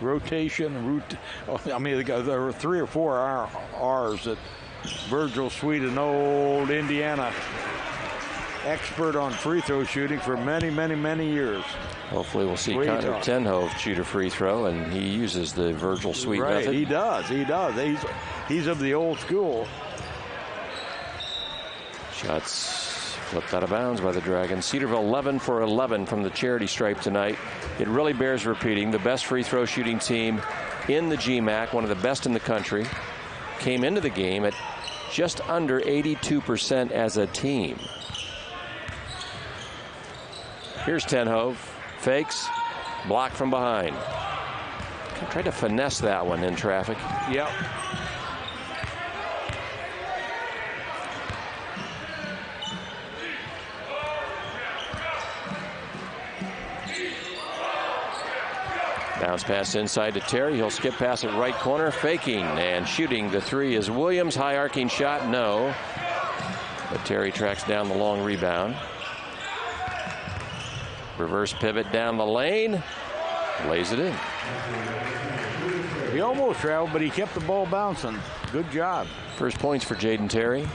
Rotation. I mean, there were 3 or 4 R's that Virgil Sweet, an old Indiana expert on free throw shooting for many, many, many years. Hopefully we'll see Connor Tenhove shoot a free throw, and he uses the Virgil Sweet method. He does. He's of the old school. Shots flipped out of bounds by the Dragons. Cedarville 11 for 11 from the charity stripe tonight. It really bears repeating. The best free throw shooting team in the GMAC, one of the best in the country, came into the game at just under 82% as a team. Here's Tenhove. Fakes. Blocked from behind. Tried to finesse that one in traffic. Yep. Bounce pass inside to Terry. He'll skip past it right corner. Faking and shooting the three is Williams. High arcing shot. No. But Terry tracks down the long rebound. Reverse pivot down the lane. Lays it in. He almost traveled, but he kept the ball bouncing. Good job. First points for Jaden Terry.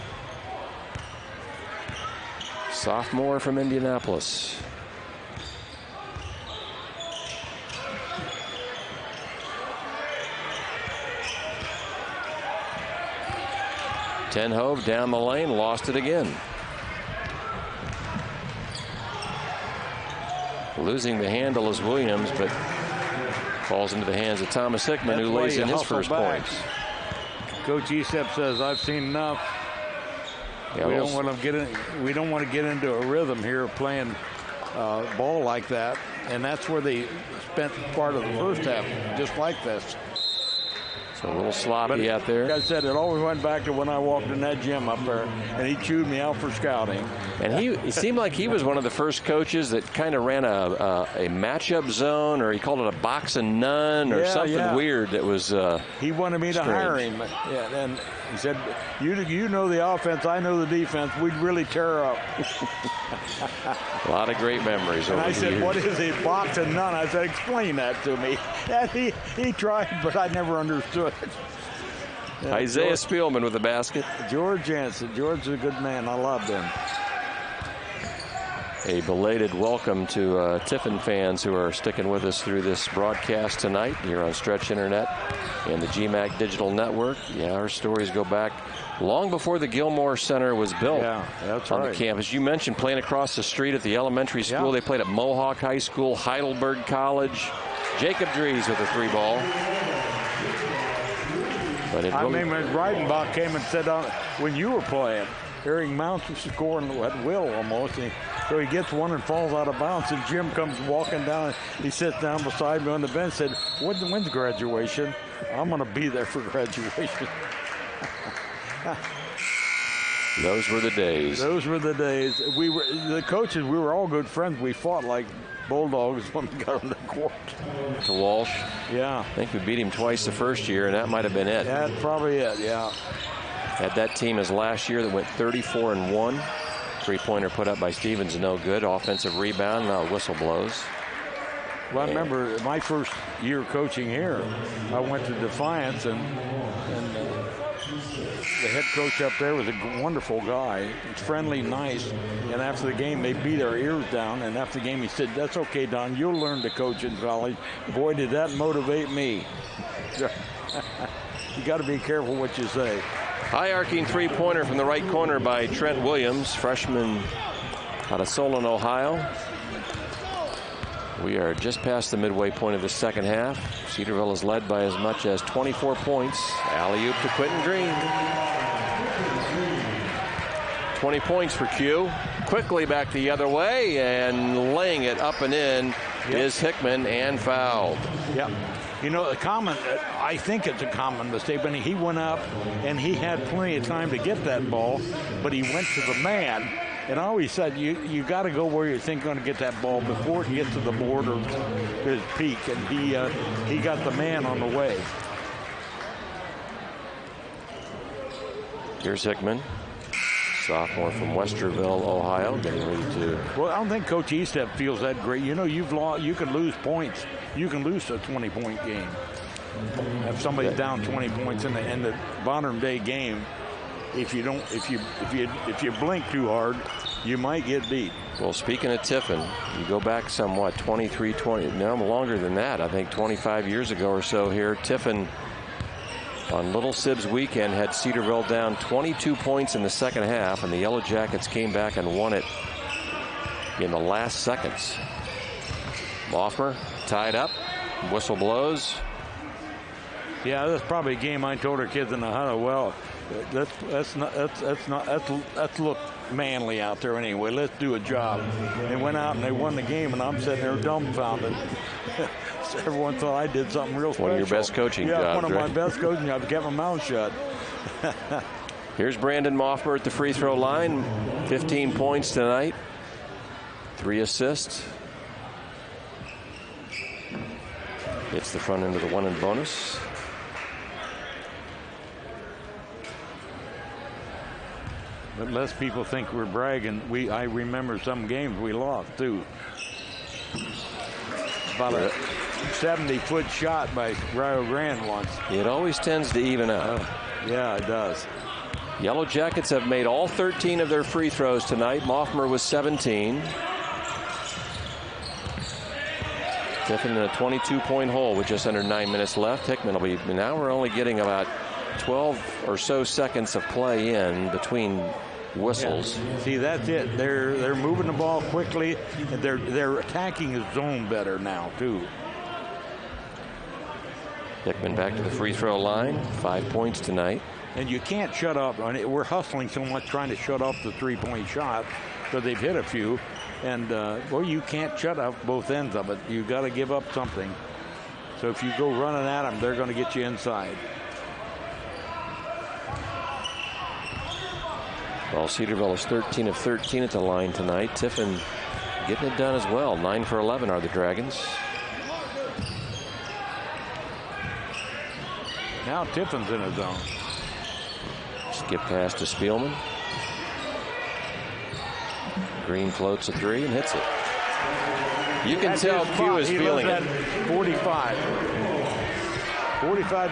Sophomore from Indianapolis. Tenhove down the lane, lost it again. Losing the handle is Williams, but falls into the hands of Thomas Hickman, who lays in his first points. Coach Estep says, "I've seen enough. Yeah, we don't want to get into a rhythm here of playing ball like that." And that's where they spent part of the first half, just like this. So a little sloppy out there. Like I said, it always went back to when I walked in that gym up there, and he chewed me out for scouting. And he seemed like he was one of the first coaches that kind of ran a matchup zone, or he called it a box and none, or something weird that was he wanted me to hire him. Yeah, and he said, you know the offense, I know the defense. We'd really tear her up. A lot of great memories. And I said, what is a box and none? I said, explain that to me. And he tried, but I never understood. Isaiah Spielman with the basket. George Jansen. George is a good man. I loved him. A belated welcome to Tiffin fans who are sticking with us through this broadcast tonight here on Stretch Internet and the GMAC Digital Network. Yeah, our stories go back long before the Gilmore Center was built on the campus. You mentioned playing across the street at the elementary school. Yeah. They played at Mohawk High School, Heidelberg College. Jacob Dries with a 3-ball. But it really... when Reidenbach came and said when you were playing, Eric Mounts was scoring at will almost. So he gets one and falls out of bounds, and Jim comes walking down. He sits down beside me on the bench and said, when's graduation? I'm going to be there for graduation. Those were the days. Those were the days. The coaches, we were all good friends. We fought like bulldogs when we got on the court. To Walsh? Yeah. I think we beat him twice the first year, and that might have been it. That's probably it, yeah. Had that team as last year that went 34-1. Three-pointer put up by Stevens, no good. Offensive rebound, now whistle blows. Well, I remember my first year coaching here, I went to Defiance, and the head coach up there was a wonderful guy. He's friendly, nice. And after the game, they beat our ears down. And after the game, he said, "That's okay, Don. You'll learn to coach in college." Boy, did that motivate me. You got to be careful what you say. High arcing three-pointer from the right corner by Trent Williams, freshman out of Solon, Ohio. We are just past the midway point of the second half. Cedarville is led by as much as 24 points. Alley-oop to Quinton Green. 20 points for Q. Quickly back the other way, and laying it up and in is Hickman, and fouled. Yep. You know, I think it's a common mistake, but he went up and he had plenty of time to get that ball, but he went to the man. And I always said, you got to go where you think you're going to get that ball before it gets to the board or his peak. And he got the man on the way. Here's Hickman, sophomore from Westerville, Ohio, getting ready to. Well, I don't think Coach Estep feels that great. You know, you can lose points. You can lose a 20-point game. If somebody's down 20 points in the modern day game, if you blink too hard, you might get beat. Well, speaking of Tiffin, you go back somewhat, 23-20, no longer than that. I think 25 years ago or so here, Tiffin on Little Sibs weekend had Cedarville down 22 points in the second half, and the Yellow Jackets came back and won it in the last seconds. Loeffler tied up, whistle blows. Yeah, that's probably a game I told our kids in the huddle. Well, let's look manly out there anyway. Let's do a job. They went out and they won the game, and I'm sitting there dumbfounded. So everyone thought I did something real special. One of your best coaching jobs. Yeah, one of right? my best coaching jobs. Kept my mouth shut. Here's Brandon Moffmer at the free throw line. 15 points tonight. 3 assists. Hits the front end of the one and bonus. But less people think we're bragging. I remember some games we lost too. About a 70-foot shot by Rio Grande once. It always tends to even out. Yeah, it does. Yellow Jackets have made all 13 of their free throws tonight. Moffmer was 17. Tiffin in a 22-point hole with just under 9 minutes left. Hickman will be. Now we're only getting about 12 or so seconds of play in between whistles. Yeah. See, that's it. They're moving the ball quickly, and they're attacking his zone better now too. Hickman back to the free throw line. 5 points tonight. And you can't shut up. I mean, we're hustling so much trying to shut off the three-point shot, because they've hit a few. And, well, you can't shut off both ends of it. You got to give up something. So if you go running at them, they're going to get you inside. Well, Cedarville is 13 of 13 at the line tonight. Tiffin getting it done as well. 9 for 11 are the Dragons. Now Tiffin's in his zone. Skip pass to Spielman. Green floats a three and hits it. You can tell Q is feeling it. 45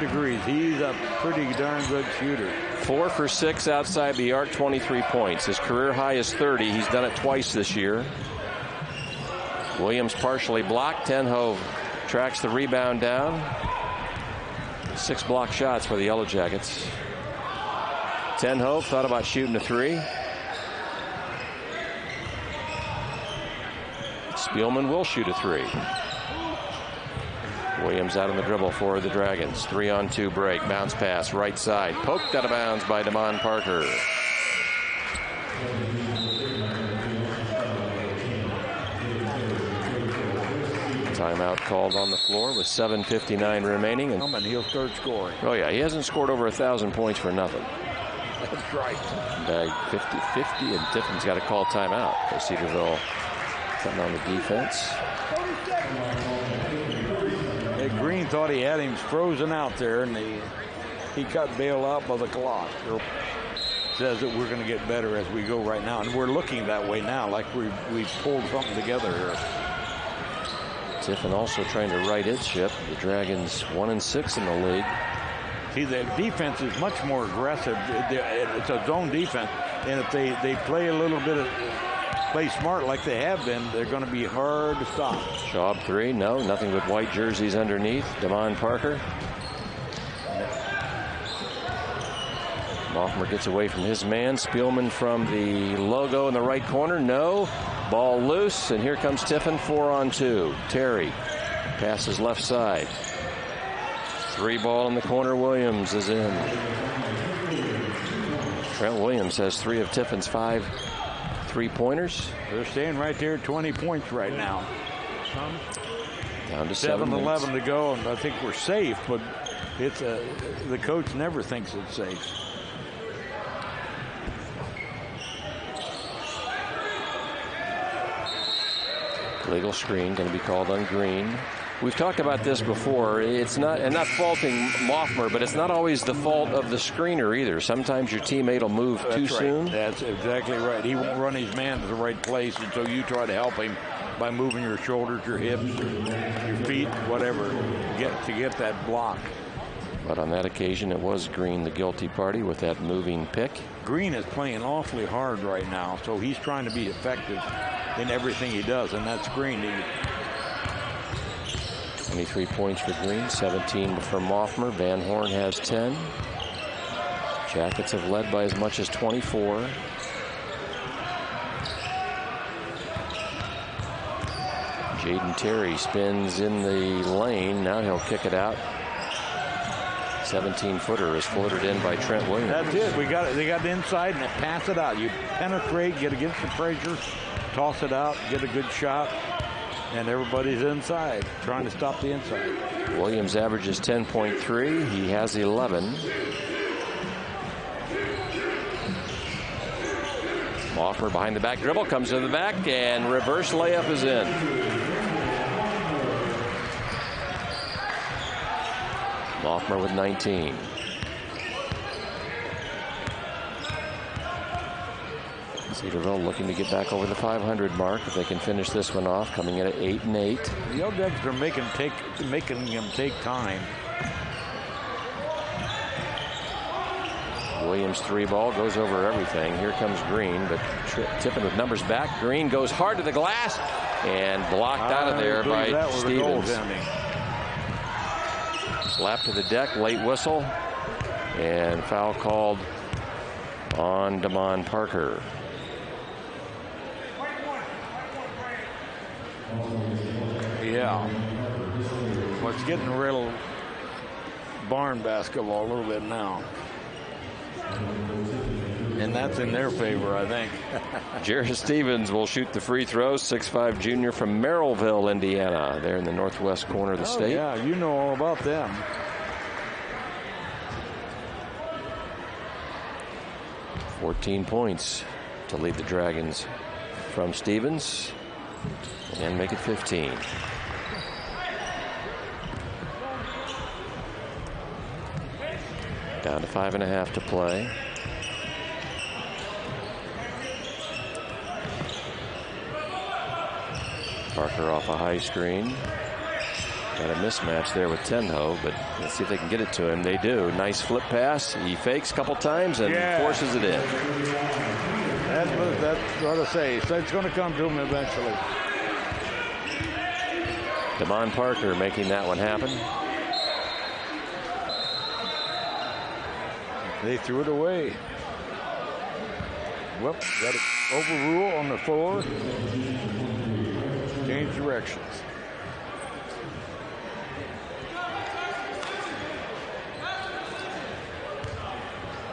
degrees. He's a pretty darn good shooter. 4 for 6 outside the arc, 23 points. His career high is 30. He's done it twice this year. Williams partially blocked. Tenhove tracks the rebound down. 6 block shots for the Yellow Jackets. Tenhove thought about shooting a three. Spielman will shoot a three. Williams out on the dribble for the Dragons. 3-on-2 break. Bounce pass right side. Poked out of bounds by Damon Parker. Timeout called on the floor with 7:59 remaining. And he'll start scoring. Oh, yeah. He hasn't scored over 1,000 points for nothing. That's right. Bag 50-50, and Tiffin's got to call timeout for Cedarville. Something on the defense. Hey, Green thought he had him frozen out there, and he cut Bale out by the clock. Says that we're going to get better as we go right now, and we're looking that way now, like we've pulled something together here. Tiffin also trying to right its ship. The Dragons 1-6 in the league. See, the defense is much more aggressive. It's a zone defense, and if they play a little bit of play smart like they have been, they're going to be hard to stop. Schaub 3, no, nothing but white jerseys underneath. Damon Parker. Moffmer gets away from his man. Spielman from the logo in the right corner. No. Ball loose, and here comes Tiffin, 4-on-2. Terry passes left side. 3 ball in the corner. Williams is in. Trent Williams has 3 of Tiffin's 5 3-pointers. They're staying right there, 20 points right now. Down to 7-11 to go, and I think we're safe, but it's the coach never thinks it's safe. Legal screen going to be called on Green. We've talked about this before. It's not, and not faulting Moffmer, but it's not always the fault of the screener either. Sometimes your teammate will move too soon. That's exactly right. He won't run his man to the right place, and so you try to help him by moving your shoulders, your hips, your feet, whatever, to get that block. But on that occasion, it was Green the guilty party with that moving pick. Green is playing awfully hard right now, so he's trying to be effective in everything he does, and that's Green. 23 points for Green, 17 for Moffmer. Van Horn has 10. Jackets have led by as much as 24. Jaden Terry spins in the lane. Now he'll kick it out. 17-footer is floated in by Trent Williams. That's it. They got the inside and pass it out. You penetrate, get against the pressure, toss it out, get a good shot, and everybody's inside, trying to stop the inside. Williams averages 10.3. He has 11. Moffmer behind the back dribble, comes to the back, and reverse layup is in. Moffmer with 19. Cedarville looking to get back over the 500 mark if they can finish this one off, coming in at 8-8. The Youngguns are making him take time. Williams 3-ball goes over everything. Here comes Green, but Tiffin with numbers back. Green goes hard to the glass and blocked out of there by Stevens. Slap to the deck, late whistle, and foul called on Damon Parker. Yeah. Well, it's getting real barn basketball a little bit now. And that's in their favor, I think. Jared Stevens will shoot the free throw. 6'5" junior from Merrillville, Indiana. They're in the northwest corner of the state. Yeah, you know all about them. $14 points to lead the Dragons from Stevens and make it 15. Down to 5.5 to play. Parker off a high screen. Got a mismatch there with Tenho, but let's see if they can get it to him. They do. Nice flip pass. He fakes a couple times and forces it in. That's what I say. So it's going to come to him eventually. Damon Parker making that one happen. They threw it away. Whoop, got to overrule on the floor. Change directions.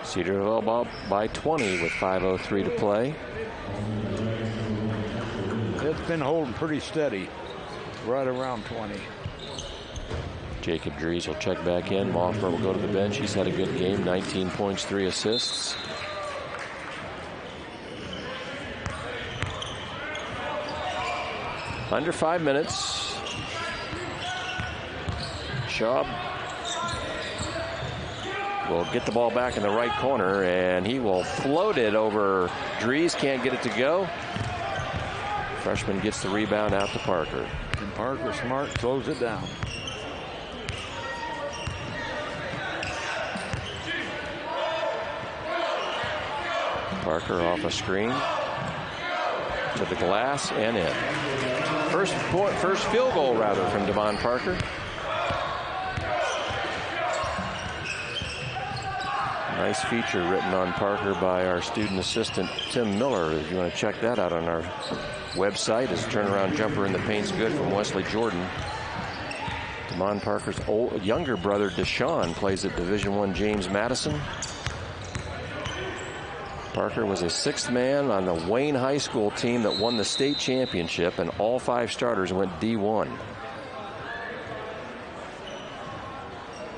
Cedarville by 20 with 5:03 to play. It's been holding pretty steady, right around 20. Jacob Dries will check back in. Moffmer will go to the bench. He's had a good game, 19 points, 3 assists. Under 5 minutes. Schaub will get the ball back in the right corner, and he will float it over Dries. Can't get it to go. Freshman gets the rebound out to Parker. And Parker smart, close it down. Parker off a screen to the glass and in. First field goal, rather, from Devon Parker. Nice feature written on Parker by our student assistant, Tim Miller. If you want to check that out on our website, his turnaround jumper in the paint's good from Wesley Jordan. Devon Parker's younger brother, Deshaun, plays at Division I James Madison. Parker was a sixth man on the Wayne High School team that won the state championship, and all 5 starters went D1.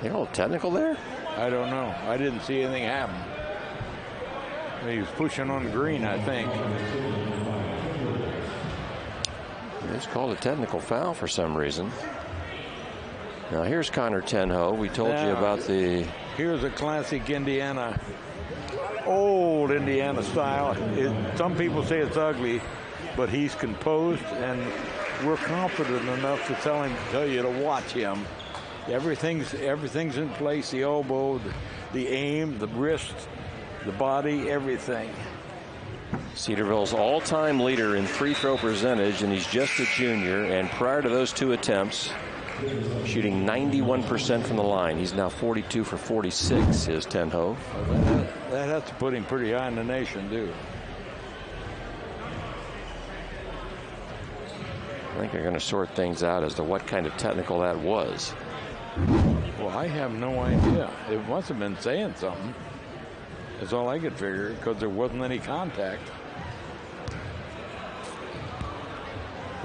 You know, technical there? I don't know. I didn't see anything happen. He was pushing on Green, I think. It's called a technical foul for some reason. Now here's Connor Tenho. We told you about the... Here's a classic Indiana, old Indiana style. Some people say it's ugly, but he's composed, and we're confident enough to tell you to watch him. Everything's in place, the elbow, the aim, the wrist, the body, everything. Cedarville's all-time leader in free throw percentage, and he's just a junior, and prior to those 2 attempts, shooting 91% from the line. He's now 42 for 46, is Tenho. That has to put him pretty high in the nation, too. I think they're going to sort things out as to what kind of technical that was. Well, I have no idea. It must have been saying something. That's all I could figure, because there wasn't any contact.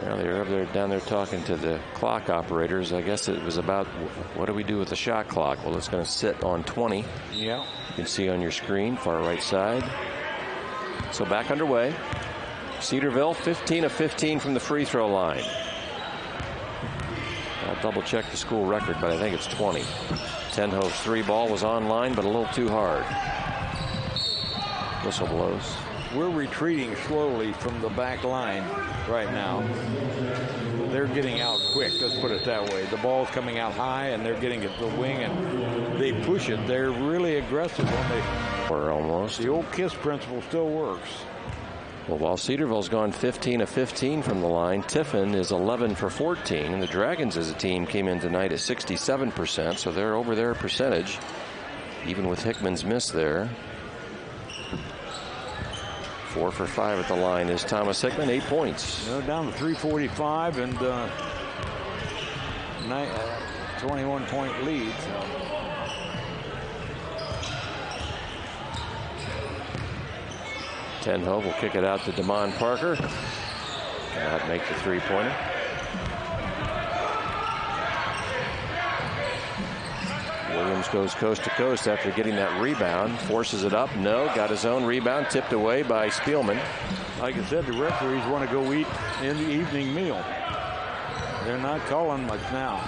Well, they were up there, down there talking to the clock operators. I guess it was about, what do we do with the shot clock? Well, it's going to sit on 20. Yeah. You can see on your screen, far right side. So back underway. Cedarville, 15 of 15 from the free throw line. I'll double check the school record, but I think it's 20. Tenho's 3 ball was online, but a little too hard. Whistle blows. We're retreating slowly from the back line right now. They're getting out quick, let's put it that way. The ball's coming out high, and they're getting it to the wing, and they push it. They're really aggressive when they... Or almost. The old KISS principle still works. Well, while Cedarville's gone 15 of 15 from the line, Tiffin is 11 for 14. And the Dragons as a team came in tonight at 67%, so they're over their percentage, even with Hickman's miss there. 4 for 5 at the line is Thomas Hickman, 8 points. They're down to 3:45 and 21-point lead. So. Tenho will kick it out to Devon Parker. Cannot make the 3-pointer. Williams goes coast to coast after getting that rebound. Forces it up. No. Got his own rebound. Tipped away by Spielman. Like I said, the referees want to go eat in the evening meal. They're not calling much now.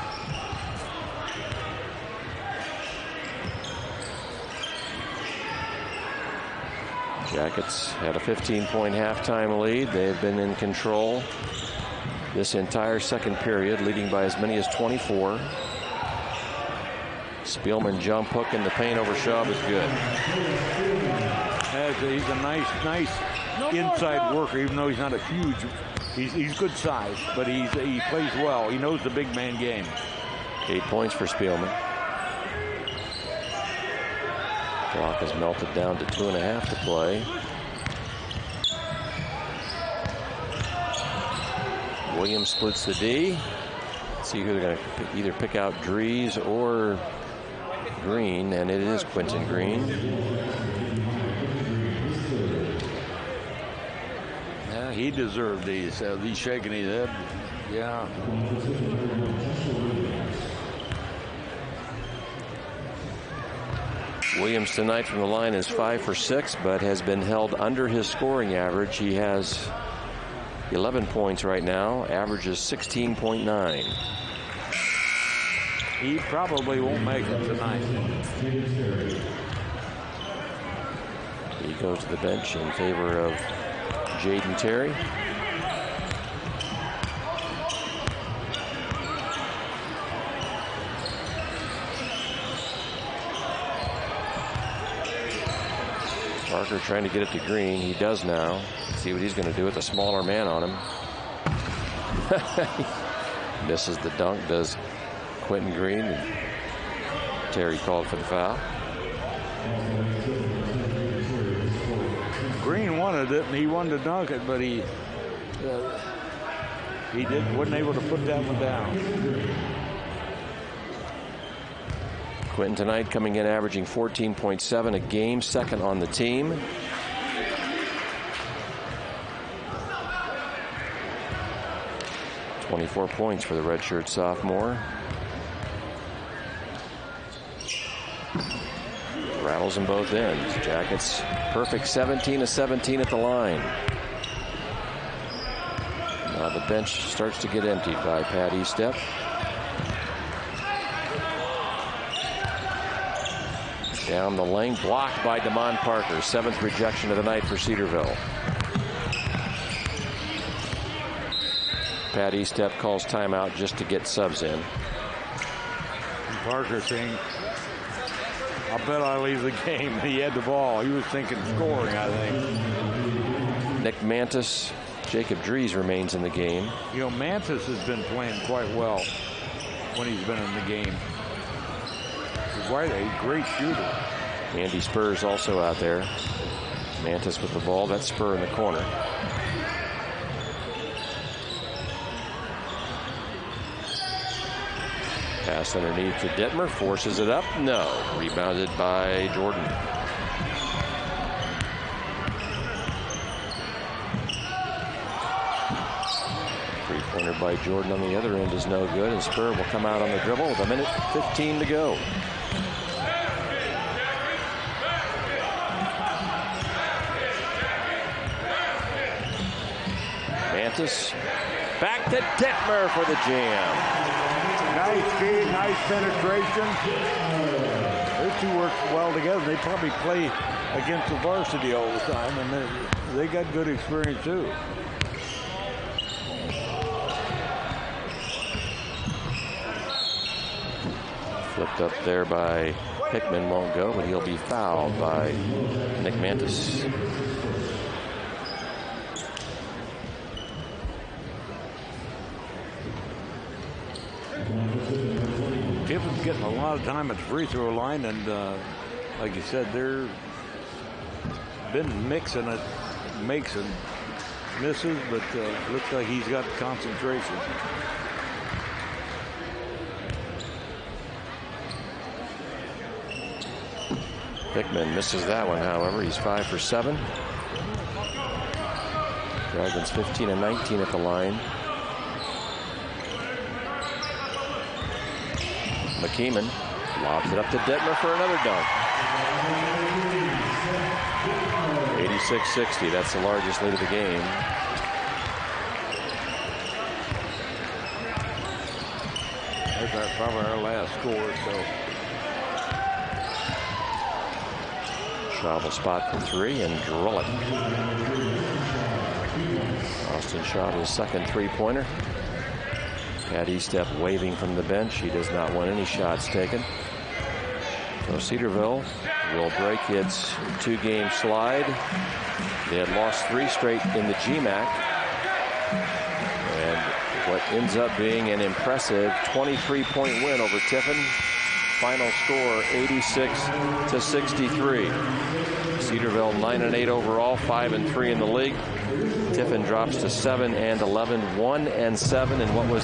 Jackets had a 15-point halftime lead. They've been in control this entire second period, leading by as many as 24. Spielman jump hook in the paint over Schaub is good. He's a nice inside worker, even though he's not a huge. He's good size, but he plays well. He knows the big man game. 8 points for Spielman. Clock has melted down to 2.5 to play. Williams splits the D. Let's see who they're going to either pick out, Dries or Green, and it is Quinton Green. Yeah, he deserved these. He's shaking his head. Yeah. Williams tonight from the line is 5 for 6, but has been held under his scoring average. He has 11 points right now, averages 16.9. He probably won't make it tonight. He goes to the bench in favor of Jaden Terry. Parker trying to get it to Green. He does now. See what he's going to do with a smaller man on him. Misses the dunk, does Quinton Green. And Terry called for the foul. Green wanted it, and he wanted to dunk it, but he wasn't able to put that one down. Quinton tonight coming in averaging 14.7 a game, second on the team. .24 points for the redshirt sophomore. Rattles in both ends. Jackets perfect 17 of 17 at the line. Now the bench starts to get emptied by Pat Estep. Down the lane, blocked by DeMond Parker. 7th rejection of the night for Cedarville. Pat Estep calls timeout just to get subs in. And Parker saying, "I'll bet I leave the game." He had the ball. He was thinking scoring, I think. Nick Mantis, Jacob Dries remains in the game. You know, Mantis has been playing quite well when he's been in the game. He's quite a great shooter. Andy Spur's also out there. Mantis with the ball. That's Spur in the corner. Pass underneath to Detmer. Forces it up. No. Rebounded by Jordan. Three-pointer by Jordan on the other end is no good, and Spur will come out on the dribble with 1:15 to go. Mantis back to Detmer for the jam. Nice speed, nice penetration. Those two work well together. They probably play against the varsity all the time, and they got good experience too. Flipped up there by Hickman, won't go, but he'll be fouled by Nick Mantis. Tiffin's getting a lot of time at the free throw line, and like you said, they're been mixing it, makes and misses, but looks like he's got concentration. Hickman misses that one, however. He's 5 for 7. Dragons 15 and 19 at the line. McKeeman lobs it up to Detmer for another dunk. 86-60. That's the largest lead of the game. That's probably our last score. So Shaw will spot for 3 and drill it. Austin Shaw, his second three-pointer. Pat Estep waving from the bench. He does not want any shots taken. So Cedarville will break its 2-game slide. They had lost 3 straight in the GMAC. And what ends up being an impressive 23-point win over Tiffin. Final score 86-63. Cedarville 9-8 overall, 5-3 in the league. Tiffin drops to 7-11, 1-7 in what was